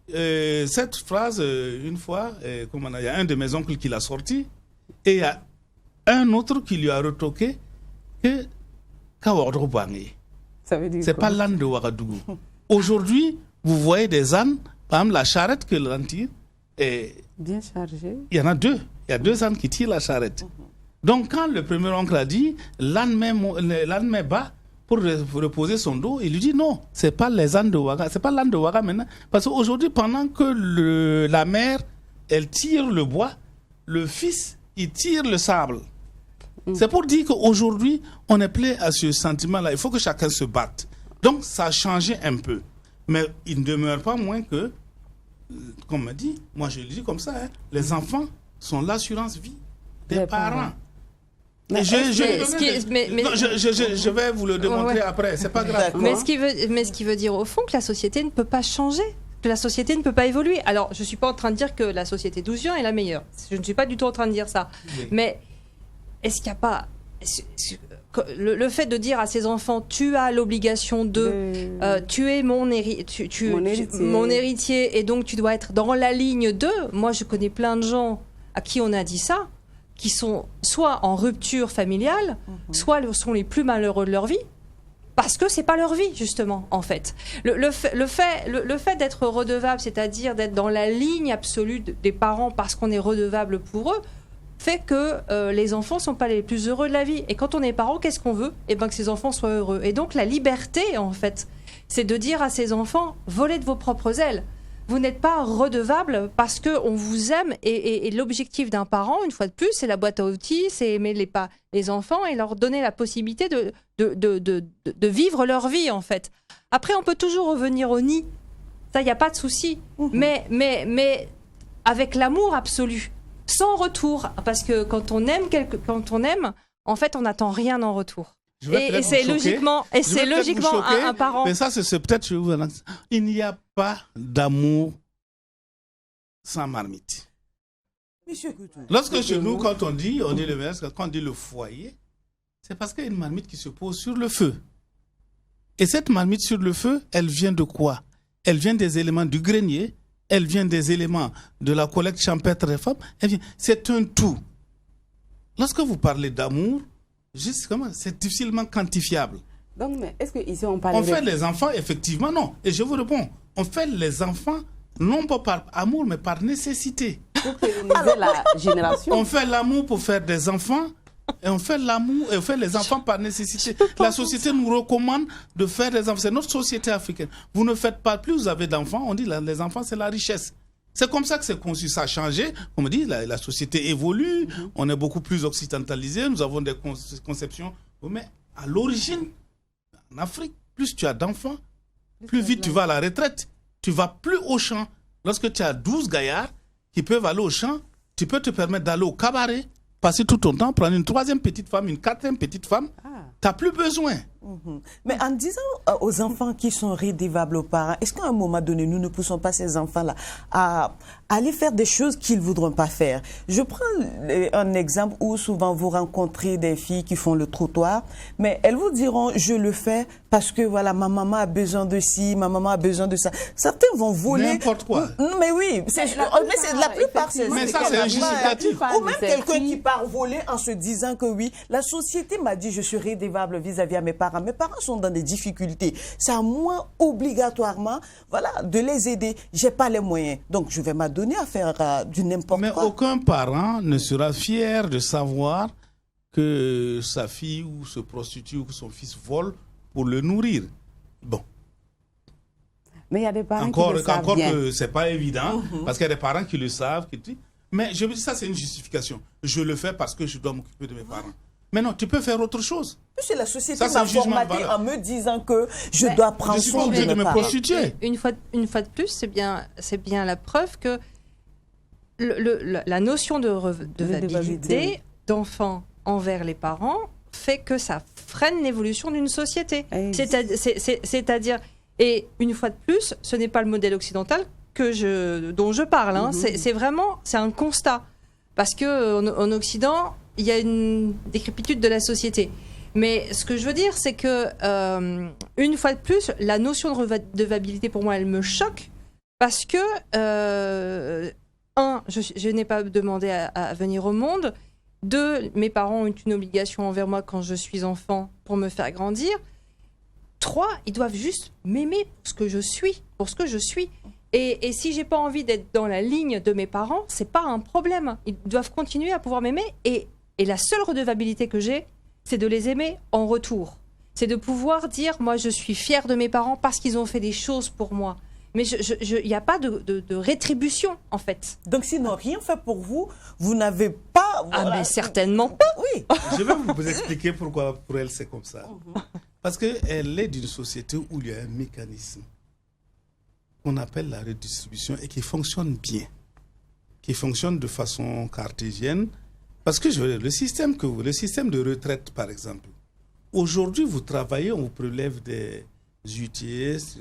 cette phrase, une fois, il y a un de mes oncles qui l'a sorti, et il y a un autre qui lui a retoqué que c'est pas l'âne de Ouagadougou. Aujourd'hui, vous voyez des ânes Par exemple, la charrette que l'on tire est
bien chargée.
Il y en a deux. Il y a deux ânes qui tirent la charrette. Donc, quand le premier oncle a dit, l'âne met bas pour reposer son dos, il lui dit non, c'est pas les ânes de Ouaga, c'est pas l'âne de Ouaga maintenant. Parce qu'aujourd'hui, pendant que la mère, elle tire le bois, le fils, il tire le sable. C'est pour dire qu'aujourd'hui, on est plein à ce sentiment-là. Il faut que chacun se batte. Donc, ça a changé un peu. Mais il ne demeure pas moins que, comme on m'a dit, moi je le dis comme ça, hein, les enfants sont l'assurance vie des parents. Mais je vais vous le démontrer après, c'est pas grave.
Mais ce qui veut dire au fond que la société ne peut pas changer, que la société ne peut pas évoluer. Alors, je ne suis pas en train de dire que la société d'Ouzien est la meilleure. Je ne suis pas du tout en train de dire ça. Oui. Mais est-ce qu'il n'y a pas... Le fait de dire à ses enfants, tu as l'obligation tu es mon héritier et donc tu dois être dans la ligne de... Moi, je connais plein de gens à qui on a dit ça, qui sont soit en rupture familiale, soit sont les plus malheureux de leur vie, parce que c'est pas leur vie, justement, en fait. Le fait d'être redevable, c'est-à-dire d'être dans la ligne absolue des parents parce qu'on est redevable pour eux, fait que les enfants ne sont pas les plus heureux de la vie. Et quand on est parent, qu'est-ce qu'on veut ? Eh bien que ses enfants soient heureux. Et donc la liberté, en fait, c'est de dire à ses enfants, volez de vos propres ailes. Vous n'êtes pas redevable parce qu'on vous aime. Et l'objectif d'un parent, une fois de plus, c'est la boîte à outils, c'est aimer les enfants et leur donner la possibilité de vivre leur vie, en fait. Après, on peut toujours revenir au nid. Ça, il n'y a pas de souci. Mais avec l'amour absolu. Sans retour, parce que quand on aime, en fait, on n'attend rien en retour. Et c'est logiquement, un parent.
Mais ça, c'est peut-être. Il n'y a pas d'amour sans marmite. Lorsque chez nous, quand on dit le ménage, quand on dit le foyer, c'est parce qu'il y a une marmite qui se pose sur le feu. Et cette marmite sur le feu, elle vient de quoi ? Elle vient des éléments du grenier. Elle vient des éléments de la collecte champêtre des femmes. C'est un tout. Lorsque vous parlez d'amour, c'est difficilement quantifiable.
Donc, mais est-ce qu'ici on parle...
On fait les enfants, effectivement, non. Et je vous réponds, on fait les enfants, non pas par amour, mais par nécessité.
Pour pérenniser la génération.
On fait l'amour pour faire des enfants, et on fait l'amour et on fait les enfants par nécessité. La société nous recommande de faire des enfants. C'est notre société africaine. Vous ne faites pas, plus vous avez d'enfants, on dit les enfants c'est la richesse. C'est comme ça que c'est conçu, ça a changé. On me dit la société évolue, on est beaucoup plus occidentalisé, nous avons des conceptions. Mais à l'origine, en Afrique, plus tu as d'enfants, plus vite tu vas à la retraite. Tu vas plus au champ. Lorsque tu as 12 gaillards qui peuvent aller au champ, tu peux te permettre d'aller au cabaret, passer tout ton temps, prendre une troisième petite femme, une quatrième petite femme, tu n'as plus besoin.
Mais en disant aux enfants qui sont rédevables aux parents, est-ce qu'à un moment donné, nous ne poussons pas ces enfants-là à aller faire des choses qu'ils ne voudront pas faire? Je prends un exemple où souvent vous rencontrez des filles qui font le trottoir, mais elles vous diront, je le fais parce que voilà, ma maman a besoin de ci, ma maman a besoin de ça. Certains vont voler.
N'importe quoi.
Mais oui, la plupart, c'est
mais ça, c'est injustificatif.
Ou même quelqu'un qui part voler en se disant que oui, la société m'a dit je suis rédevable vis-à-vis à mes parents. Mes parents sont dans des difficultés. C'est à moi, obligatoirement, voilà, de les aider. J'ai pas les moyens. Donc, je vais m'adonner à faire du n'importe quoi.
Mais aucun parent ne sera fier de savoir que sa fille ou se prostitue ou que son fils vole pour le nourrir. Bon.
Mais il y a des parents qui le savent bien.
Que c'est pas évident, parce qu'il y a des parents qui le savent. Mais je me dis, ça, c'est une justification. Je le fais parce que je dois m'occuper de mes parents. Mais non, tu peux faire autre chose.
C'est la société qui m'a formaté en me disant que je dois prendre soin de
me prostituer.
Une fois de plus, c'est bien la preuve que la notion de redevabilité d'enfants envers les parents fait que ça freine l'évolution d'une société. C'est-à-dire, et une fois de plus, ce n'est pas le modèle occidental dont je parle. Hein. C'est un constat. Parce qu'en Occident, il y a une décrépitude de la société. Mais ce que je veux dire, c'est que, une fois de plus, la notion de redevabilité, pour moi, elle me choque. Parce que, je n'ai pas demandé à venir au monde. 2, mes parents ont une obligation envers moi quand je suis enfant pour me faire grandir. 3, ils doivent juste m'aimer pour ce que je suis. Et si j'ai pas envie d'être dans la ligne de mes parents, c'est pas un problème. Ils doivent continuer à pouvoir m'aimer. Et la seule redevabilité que j'ai, c'est de les aimer en retour. C'est de pouvoir dire, moi, je suis fière de mes parents parce qu'ils ont fait des choses pour moi. Mais il n'y a pas de rétribution, en fait.
Donc, s'ils n'ont rien fait pour vous, vous n'avez pas...
Voilà. Ah, mais certainement pas.
Oui.
Je vais vous expliquer pourquoi pour elle c'est comme ça. Parce qu'elle est d'une société où il y a un mécanisme qu'on appelle la redistribution et qui fonctionne bien, qui fonctionne de façon cartésienne. Parce que le système de retraite, par exemple, aujourd'hui, vous travaillez, on vous prélève des UTS,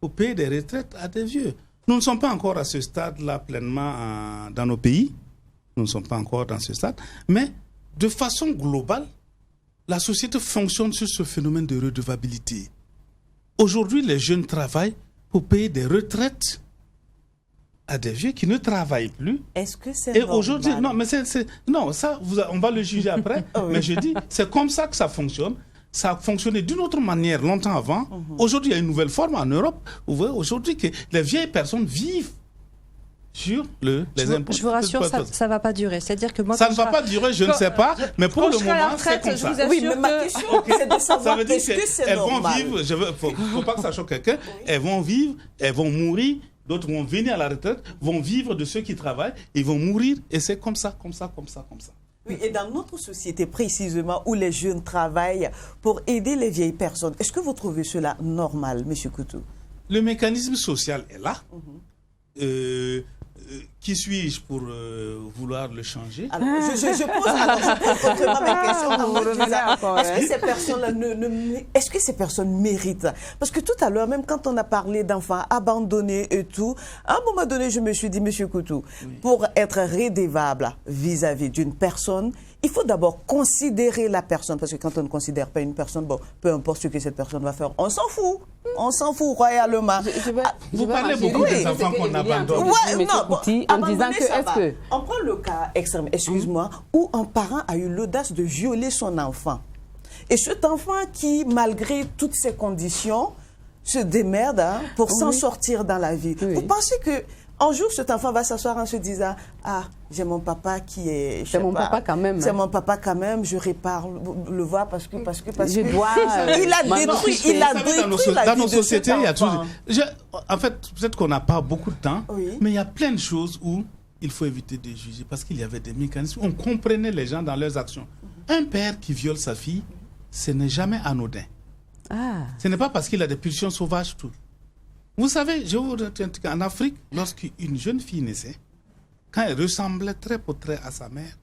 vous payez des retraites à des vieux. Nous ne sommes pas encore à ce stade-là pleinement dans nos pays. Nous ne sommes pas encore dans ce stade. Mais de façon globale, la société fonctionne sur ce phénomène de redevabilité. Aujourd'hui, les jeunes travaillent pour payer des retraites à des vieux qui ne travaillent plus.
Est-ce que c'est
Et
normal?
aujourd'hui, non, mais non, ça, on va le juger après. Oui. Mais je dis, c'est comme ça que ça fonctionne. Ça a fonctionné d'une autre manière longtemps avant. Aujourd'hui, il y a une nouvelle forme en Europe. Vous voyez aujourd'hui que les vieilles personnes vivent sur les impôts.
Je vous rassure, ça ne va pas durer. C'est-à-dire que moi,
ça ne va pas durer, je ne sais pas. Mais pour le moment, c'est comme ça.
Oui, mais ma question, c'est de savoir est-ce que c'est normal.
Elles vont vivre, faut pas que ça choque quelqu'un, elles vont vivre, elles vont mourir. D'autres vont venir à la retraite, vont vivre de ceux qui travaillent, ils vont mourir, et c'est comme ça.
Oui, et dans notre société précisément, où les jeunes travaillent pour aider les vieilles personnes, est-ce que vous trouvez cela normal, M. Coutu?
Le mécanisme social est là. Qui suis-je pour vouloir le changer?
Alors, je pose autrement ma question. Est-ce que ces personnes-là est-ce que ces personnes méritent? Parce que tout à l'heure, même quand on a parlé d'enfants abandonnés et tout, à un moment donné, je me suis dit, M. Coutu, pour être redevable vis-à-vis d'une personne, il faut d'abord considérer la personne, parce que quand on ne considère pas une personne, bon, peu importe ce que cette personne va faire, on s'en fout. On s'en fout royalement.
Vous parlez beaucoup des enfants qu'on abandonne.
En disant que on prend le cas extrême, excuse-moi, où un parent a eu l'audace de violer son enfant. Et cet enfant qui, malgré toutes ces conditions, se démerde pour s'en sortir dans la vie. Vous pensez que un jour, cet enfant va s'asseoir en se disant « Ah, j'ai mon papa qui est... »
C'est mon papa quand même.
C'est mon papa quand même, je répare le voir parce que
je dois...
Il a détruit la vie
dans nos sociétés, il y a toujours... En fait, peut-être qu'on n'a pas beaucoup de temps, mais il y a plein de choses où il faut éviter de juger parce qu'il y avait des mécanismes. On comprenait les gens dans leurs actions. Un père qui viole sa fille, ce n'est jamais anodin. Ce n'est pas parce qu'il a des pulsions sauvages, tout. Vous savez, je vous dis qu'en Afrique, lorsqu'une jeune fille naissait, quand elle ressemblait très pour trait à sa mère,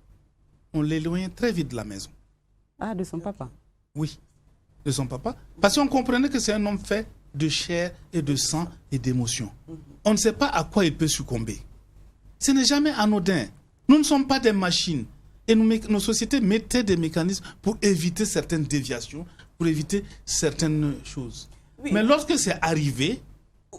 on l'éloignait très vite de la maison.
De son papa?
Oui, de son papa. Parce qu'on comprenait que c'est un homme fait de chair et de sang et d'émotions. On ne sait pas à quoi il peut succomber. Ce n'est jamais anodin. Nous ne sommes pas des machines. Et nos sociétés mettaient des mécanismes pour éviter certaines déviations, pour éviter certaines choses. Oui. Mais lorsque c'est arrivé,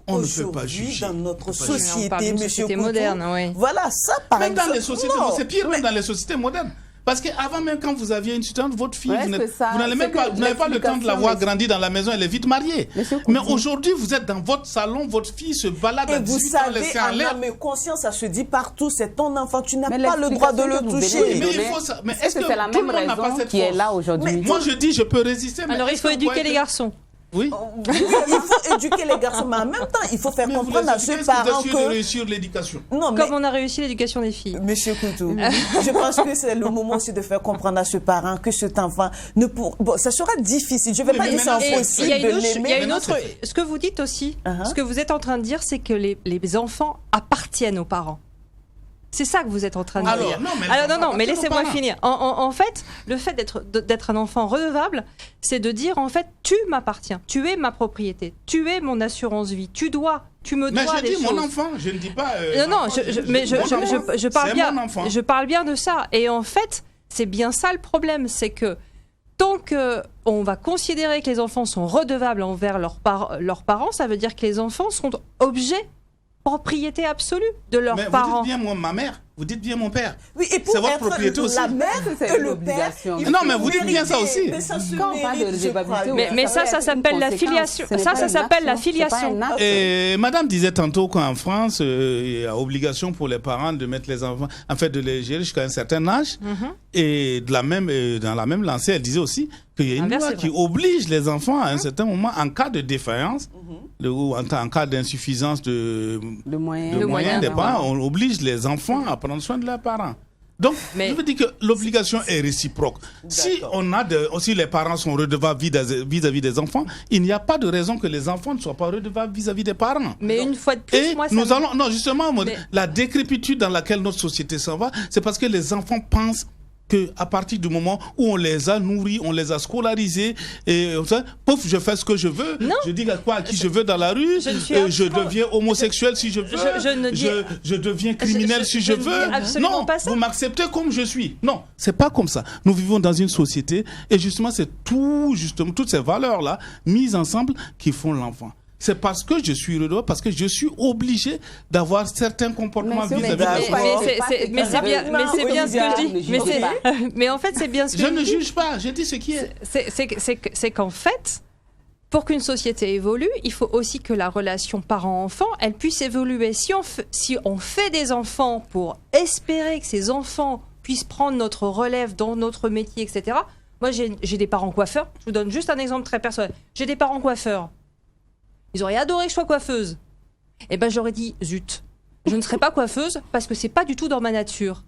on ne peut pas juger.
Dans notre société,
monsieur moderne, oui.
Voilà, ça par
exemple. Même dans les sociétés, c'est pire même dans les sociétés modernes. Parce qu'avant même, quand vous aviez une étudiante, votre fille, vous n'avez pas le temps de la voir grandir dans la maison, elle est vite mariée. Mais aujourd'hui, vous êtes dans votre salon, votre fille se balade à 18 ans, laissée en l'air.
Mais conscience, ça se dit partout, c'est ton enfant, tu n'as pas le droit de le toucher.
Mais il faut ça. Mais est-ce que
c'est la même raison qui est là aujourd'hui?
Moi, je dis, je peux résister.
Alors, il faut éduquer les garçons.
Oui.
Il faut éduquer les garçons, mais en même temps, il faut faire comprendre à ceux parents que...
de réussir l'éducation.
Comme on a réussi l'éducation des filles.
Monsieur Coutu, je pense que c'est le moment aussi de faire comprendre à ce parent que cet enfant ne pourra... Bon, ça sera difficile, je ne vais pas dire c'est impossible de l'aimer.
Il y a une autre... Ce que vous dites aussi, ce que vous êtes en train de dire, c'est que les enfants appartiennent aux parents. C'est ça que vous êtes en train de dire. Non, mais laissez-moi finir. En fait, le fait d'être un enfant redevable, c'est de dire, en fait, tu m'appartiens, tu es ma propriété, tu es mon assurance vie, tu me dois des choses.
Mais je dis mon enfant, je ne dis pas...
je parle bien de ça. Et en fait, c'est bien ça le problème, c'est que tant qu'on va considérer que les enfants sont redevables envers leurs parents, ça veut dire que les enfants sont objets propriété absolue de leurs parents.
Vous dites bien, moi, ma mère, Vous dites bien mon père.
Oui, et pour
c'est votre
être
propriété aussi.
la mère et le père,
non, mais vous dites bien ça aussi.
Mais ça se
Quand on parle de redevabilité,
mais ça s'appelle la filiation. Ça s'appelle la filiation.
Et madame disait tantôt qu'en France, il y a obligation pour les parents de mettre les enfants, en fait, de les gérer jusqu'à un certain âge. Et dans la même lancée, elle disait aussi qu'il y a une loi qui oblige les enfants à un certain moment, en cas de défaillance, ou en cas d'insuffisance de moyens des parents, on oblige les enfants à prendre soin de leurs parents. Donc, je veux dire que l'obligation est réciproque. Si les parents sont redevables vis-à-vis des enfants, il n'y a pas de raison que les enfants ne soient pas redevables vis-à-vis des parents.
Mais une fois de plus,
la décrépitude dans laquelle notre société s'en va, c'est parce que les enfants pensent qu'à partir du moment où on les a nourris, on les a scolarisés, et pouf, je fais ce que je veux, je dis à qui je veux dans la rue, je deviens homosexuel si je veux, je deviens criminel si je veux. Non, vous m'acceptez comme je suis. Non, c'est pas comme ça. Nous vivons dans une société, et justement, c'est toutes ces valeurs-là, mises ensemble, qui font l'enfant. C'est parce que je suis redevable, parce que je suis obligé d'avoir certains comportements vis-à-vis de
mais c'est bien ce que je dis. Mais en fait, c'est bien ce que
je ne juge pas, je dis ce qui est.
C'est qu'en fait, pour qu'une société évolue, il faut aussi que la relation parent-enfant, elle puisse évoluer. Si on fait des enfants pour espérer que ces enfants puissent prendre notre relève dans notre métier, etc. Moi, j'ai des parents coiffeurs. Je vous donne juste un exemple très personnel. J'ai des parents coiffeurs. Ils auraient adoré que je sois coiffeuse. Eh ben, j'aurais dit, zut, je ne serai pas coiffeuse parce que c'est pas du tout dans ma nature.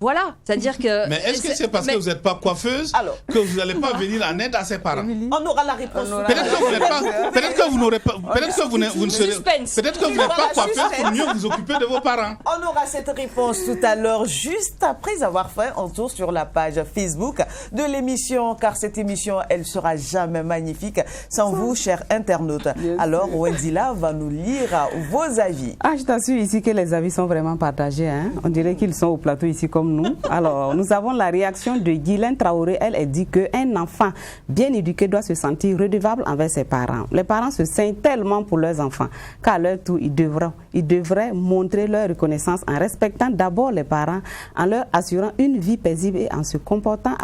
Voilà, c'est-à-dire que...
Mais est-ce que c'est parce que vous n'êtes pas coiffeuse que vous n'allez pas venir en aide à ses parents?
On aura la réponse.
Peut-être que vous n'aurez pas... Peut-être que vous n'êtes pas coiffeuse pour mieux vous occuper de vos parents.
On aura cette réponse tout à l'heure, juste après avoir fait un tour sur la page Facebook de l'émission, car cette émission, elle sera jamais magnifique sans vous, chers internautes. Alors, Wendila va nous lire vos avis.
Je t'assure ici que les avis sont vraiment partagés. On dirait qu'ils sont au plateau ici comme nous. Alors, nous avons la réaction de Guylaine Traoré. Elle dit qu'un enfant bien éduqué doit se sentir redevable envers ses parents. Les parents se saignent tellement pour leurs enfants qu'à leur tour, ils devraient montrer leur reconnaissance en respectant d'abord les parents, en leur assurant une vie paisible et en se comportant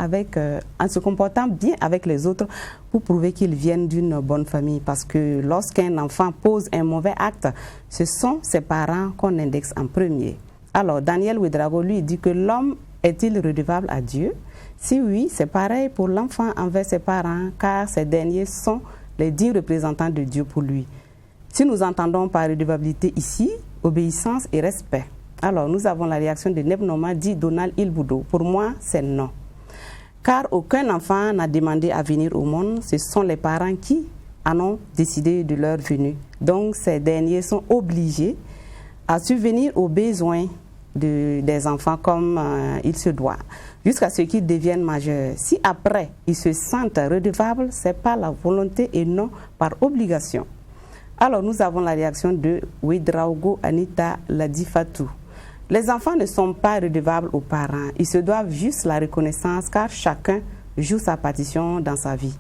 bien avec les autres pour prouver qu'ils viennent d'une bonne famille. Parce que lorsqu'un enfant pose un mauvais acte, ce sont ses parents qu'on indexe en premier. Alors, Daniel Ouedraogo, lui, dit que l'homme est-il redevable à Dieu? Si oui, c'est pareil pour l'enfant envers ses parents, car ces derniers sont les dignes représentants de Dieu pour lui. Si nous entendons par redevabilité ici, obéissance et respect. Alors, nous avons la réaction de Nebnoma, dit Donald Ilboudo. Pour moi, c'est non. Car aucun enfant n'a demandé à venir au monde, ce sont les parents qui en ont décidé de leur venue. Donc, ces derniers sont obligés à subvenir aux besoins des enfants comme il se doit, jusqu'à ce qu'ils deviennent majeurs. Si après, ils se sentent redevables, c'est par la volonté et non par obligation. Alors, nous avons la réaction de Ouedraogo Anita Ladifatou. Les enfants ne sont pas redevables aux parents. Ils se doivent juste la reconnaissance car chacun joue sa partition dans sa vie.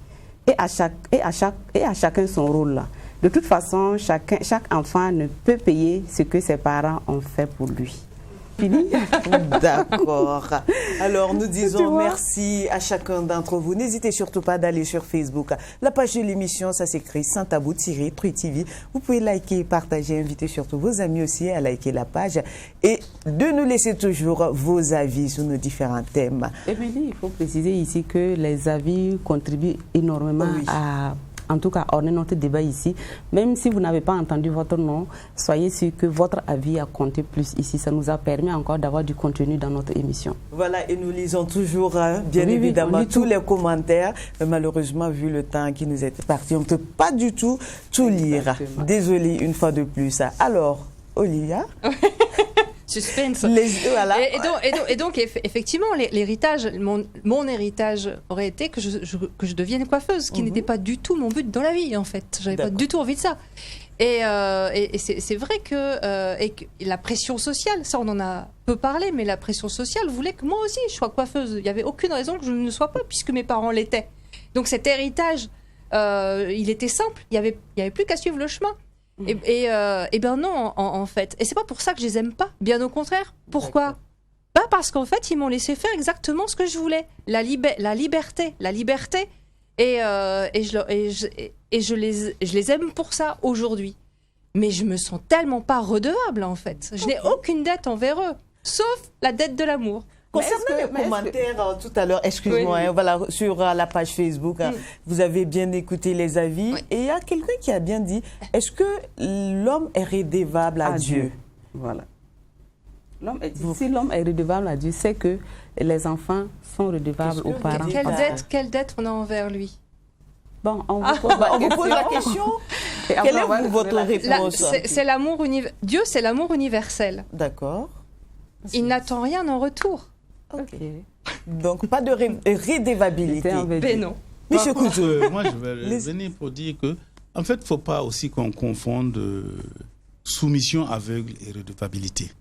Et à chacun son rôle. De toute façon, chaque enfant ne peut payer ce que ses parents ont fait pour lui. Fini?
D'accord. Alors, nous disons merci à chacun d'entre vous. N'hésitez surtout pas d'aller sur Facebook. La page de l'émission, ça s'écrit Sans Tabou Truy TV. Vous pouvez liker, partager, inviter surtout vos amis aussi à liker la page et de nous laisser toujours vos avis sur nos différents thèmes.
Émilie, il faut préciser ici que les avis contribuent énormément à... En tout cas, on est notre débat ici. Même si vous n'avez pas entendu votre nom, soyez sûr que votre avis a compté plus ici. Ça nous a permis encore d'avoir du contenu dans notre émission.
Voilà, et nous lisons toujours, bien évidemment, tous les commentaires. Mais malheureusement, vu le temps qui nous est parti, on ne peut pas du tout lire. Désolée une fois de plus. Alors, Olivia
Suspense.
Voilà.
Et donc, effectivement, l'héritage, mon héritage aurait été que je devienne coiffeuse, ce qui n'était pas du tout mon but dans la vie, en fait. J'avais pas du tout envie de ça. Et c'est vrai que la pression sociale, ça on en a peu parlé, mais la pression sociale voulait que moi aussi je sois coiffeuse. Il n'y avait aucune raison que je ne le sois pas, puisque mes parents l'étaient. Donc cet héritage, il était simple, il n'y avait plus qu'à suivre le chemin. Et ben non, en fait. Et c'est pas pour ça que je les aime pas. Bien au contraire. Pourquoi ? Pas parce qu'en fait, ils m'ont laissé faire exactement ce que je voulais. La liberté. Et je les aime pour ça aujourd'hui. Mais je me sens tellement pas redevable, en fait. Je n'ai aucune dette envers eux, sauf la dette de l'amour.
Concernant les commentaires tout à l'heure, excuse-moi, voilà, sur la page Facebook, vous avez bien écouté les avis. Et il y a quelqu'un qui a bien dit, est-ce que l'homme est redevable à Dieu?
Voilà. Si l'homme est redevable à Dieu, c'est que les enfants sont redevables aux parents.
Quelle dette on a envers lui?
Bon, on vous pose la question.
Quelle est votre réponse?
C'est l'amour Dieu, c'est l'amour universel.
D'accord.
Il n'attend rien en retour.
Ok. Donc, pas de redevabilité.
Mais non.
Monsieur Couteau.
Moi, je vais venir pour dire que, en fait, il ne faut pas aussi qu'on confonde soumission aveugle et redevabilité.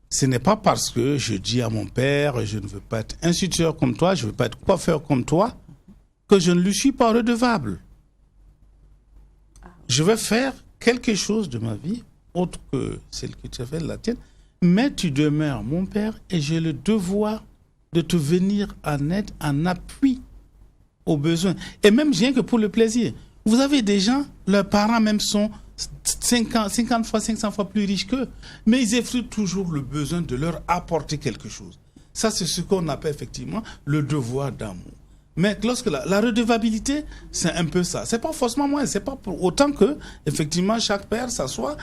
Ce n'est pas parce que je dis à mon père, je ne veux pas être instituteur comme toi, je ne veux pas être coiffeur comme toi, que je ne lui suis pas redevable. Je vais faire quelque chose de ma vie, autre que celle que tu as fait, la tienne, mais tu demeures mon père et j'ai le devoir de te venir en aide, en appui aux besoins. Et même rien que pour le plaisir. Vous avez des gens, leurs parents même sont 50 fois, 500 fois plus riches qu'eux, mais ils effrient toujours le besoin de leur apporter quelque chose. Ça, c'est ce qu'on appelle effectivement le devoir d'amour. Mais lorsque la redevabilité, c'est un peu ça. C'est pas forcément moi, c'est pas pour autant que, effectivement, chaque père s'assoit.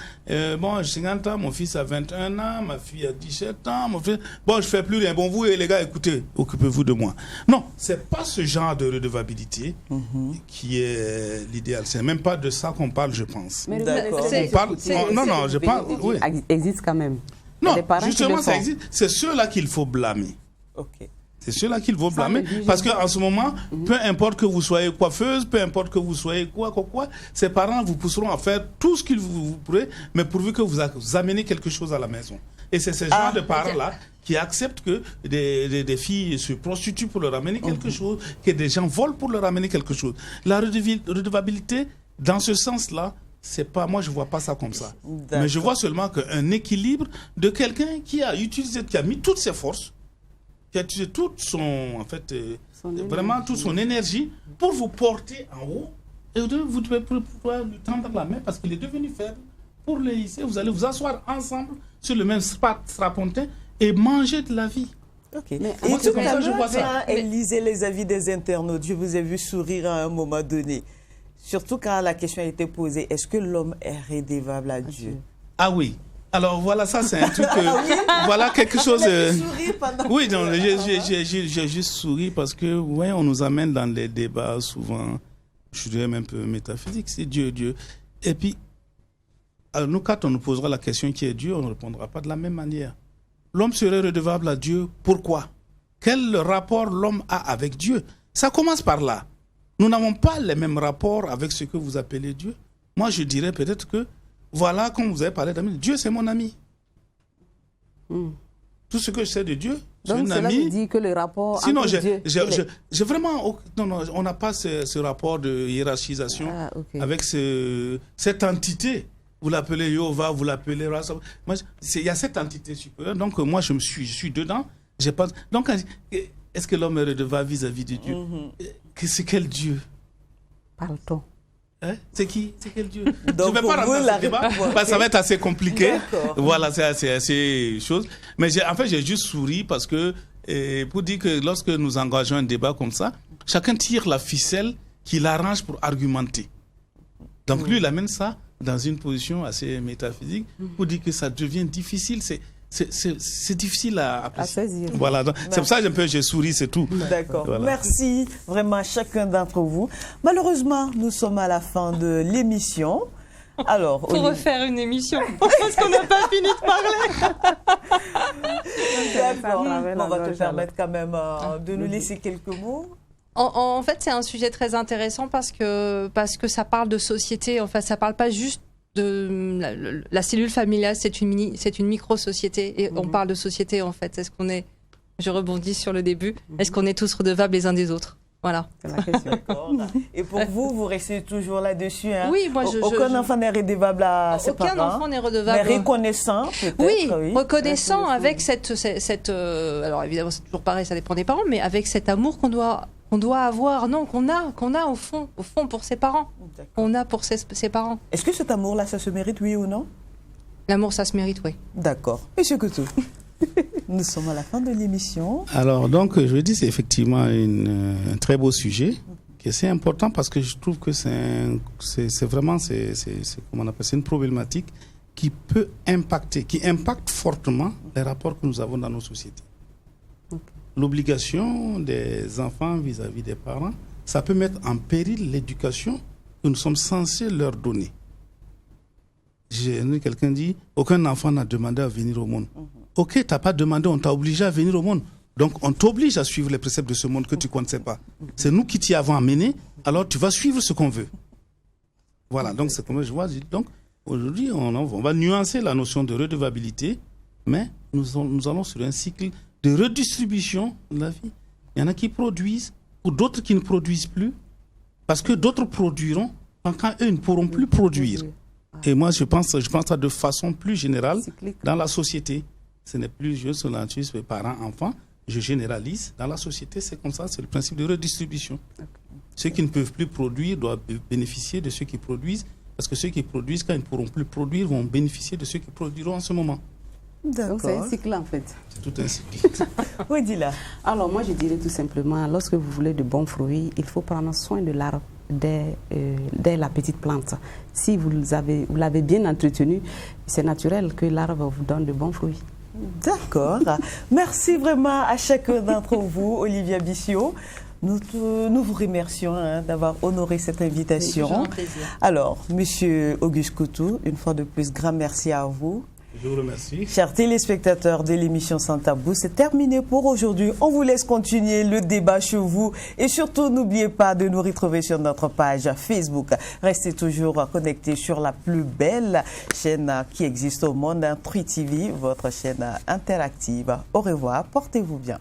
Bon, j'ai 50 ans, mon fils a 21 ans, ma fille a 17 ans, mon fils... Bon, je fais plus rien. Bon, vous, les gars, écoutez, occupez-vous de moi. Non, c'est pas ce genre de redevabilité qui est l'idéal. C'est même pas de ça qu'on parle, je pense.
Mais
d'accord.
Non, je parle... Oui.
Existe quand même.
Non, justement, ça existe. C'est ceux-là qu'il faut blâmer.
Ok.
C'est cela qu'il faut blâmer. Parce qu'en ce moment, peu importe que vous soyez coiffeuse, peu importe que vous soyez quoi, ces parents vous pousseront à faire tout ce qu'ils vous pourrez, mais pourvu que vous amenez quelque chose à la maison. Et c'est ce genre de parents-là qui acceptent que des filles se prostituent pour leur amener quelque chose, que des gens volent pour leur amener quelque chose. La redevabilité, dans ce sens-là, c'est pas, moi je vois pas ça comme ça. Mais je vois seulement qu'un équilibre de quelqu'un qui a utilisé, qui a mis toutes ses forces, qui a utilisé toute toute son énergie pour vous porter en haut, et vous devez pouvoir lui tendre la main parce qu'il est devenu faible. Pour le hisser, vous allez vous asseoir ensemble sur le même strapontin et manger de la vie.
Ok. Et tout à l'heure, elle lisait les avis des internautes. Je vous ai vu sourire à un moment donné. Surtout quand la question a été posée, est-ce que l'homme est redevable à Dieu?
Ah oui. Alors voilà, ça c'est un truc, voilà quelque chose... Oui, j'ai juste souri parce que, ouais, on nous amène dans les débats souvent, je dirais même un peu métaphysiques, c'est Dieu. Et puis, alors nous, quand on nous posera la question qui est Dieu, on ne répondra pas de la même manière. L'homme serait redevable à Dieu, pourquoi? Quel rapport l'homme a avec Dieu? Ça commence par là. Nous n'avons pas les mêmes rapports avec ce que vous appelez Dieu. Moi, je dirais peut-être que voilà, comme vous avez parlé d'amis, Dieu c'est mon ami. Tout ce que je sais de Dieu, c'est un ami.
Donc cela dit que le rapport
sinon,
entre Dieu...
j'ai vraiment... Non, on n'a pas ce rapport de hiérarchisation avec cette entité. Vous l'appelez Jéhovah, vous l'appelez Rasa. Il y a cette entité supérieure. Donc moi, je suis dedans. Donc, est-ce que l'homme est redevable vis-à-vis de Dieu? C'est quel Dieu?
Parle-t-on.
C'est qui? C'est quel Dieu?
Donc,
je ne vais pas rentrer dans ce débat, parce que ça va être assez compliqué. Voilà, c'est assez chose. Mais en fait, j'ai juste souri parce que, pour dire que lorsque nous engageons un débat comme ça, chacun tire la ficelle qu'il arrange pour argumenter. Donc lui, il amène ça dans une position assez métaphysique pour dire que ça devient difficile. C'est difficile à saisir. Voilà, c'est pour ça que j'ai souri, c'est tout.
D'accord. Voilà. Merci vraiment à chacun d'entre vous. Malheureusement, nous sommes à la fin de l'émission. Alors,
pour refaire une émission, parce qu'on n'a pas fini de parler.
On va te permettre quand même de nous laisser quelques mots.
En fait, c'est un sujet très intéressant parce que ça parle de société. En fait, ça parle pas juste de la cellule familiale, c'est une micro-société et on parle de société en fait. Je rebondis sur le début, est-ce qu'on est tous redevables les uns des autres? Voilà.
C'est la question.
Et pour vous, vous restez toujours là-dessus, hein?
Oui, moi
aucun enfant n'est redevable à ses parents.
Aucun enfant n'est redevable.
Mais reconnaissant, peut-être.
Oui, reconnaissant avec alors évidemment, c'est toujours pareil, ça dépend des parents, mais avec cet amour qu'on doit avoir, non, qu'on a au fond pour ses parents. On a pour ses parents.
Est-ce que cet amour-là, ça se mérite, oui ou non?
L'amour, ça se mérite, oui.
D'accord. Monsieur Coutou, nous sommes à la fin de l'émission.
Alors, donc, je veux dire, c'est effectivement un très beau sujet, qui est assez important parce que je trouve que c'est vraiment, comment on appelle, c'est une problématique qui peut impacter, qui impacte fortement les rapports que nous avons dans nos sociétés. L'obligation des enfants vis-à-vis des parents, ça peut mettre en péril l'éducation que nous sommes censés leur donner. Quelqu'un dit, aucun enfant n'a demandé à venir au monde. Ok, tu n'as pas demandé, on t'a obligé à venir au monde. Donc on t'oblige à suivre les préceptes de ce monde que tu ne connaissais pas. C'est nous qui t'y avons amené, alors tu vas suivre ce qu'on veut. Voilà, donc c'est comme je vois. Donc aujourd'hui, on va nuancer la notion de redevabilité, mais nous allons sur un cycle de redistribution de la vie. Il y en a qui produisent, ou d'autres qui ne produisent plus, parce que d'autres produiront quand eux ne pourront plus produire. Et moi, je pense ça de façon plus générale dans la société. Ce n'est plus juste les parents, enfants. Je généralise. Dans la société, c'est comme ça, c'est le principe de redistribution. Ceux qui ne peuvent plus produire doivent bénéficier de ceux qui produisent, parce que ceux qui produisent, quand ils ne pourront plus produire, vont bénéficier de ceux qui produiront en ce moment.
Donc c'est un cycle en fait.
C'est tout un cycle.
Oui, dis-là.
Alors moi je dirais tout simplement, lorsque vous voulez de bons fruits, il faut prendre soin de l'arbre dès la petite plante. Si vous l'avez bien entretenu, c'est naturel que l'arbre vous donne de bons fruits.
D'accord. Merci vraiment à chacun d'entre vous, Olivia Bissio. Nous vous remercions d'avoir honoré cette invitation. Alors, Monsieur Auguste Coutou, une fois de plus, grand merci à vous.
Je vous remercie.
Chers téléspectateurs de l'émission Sans Tabou, c'est terminé pour aujourd'hui. On vous laisse continuer le débat chez vous et surtout n'oubliez pas de nous retrouver sur notre page Facebook. Restez toujours connectés sur la plus belle chaîne qui existe au monde, Truy TV, votre chaîne interactive. Au revoir, portez-vous bien.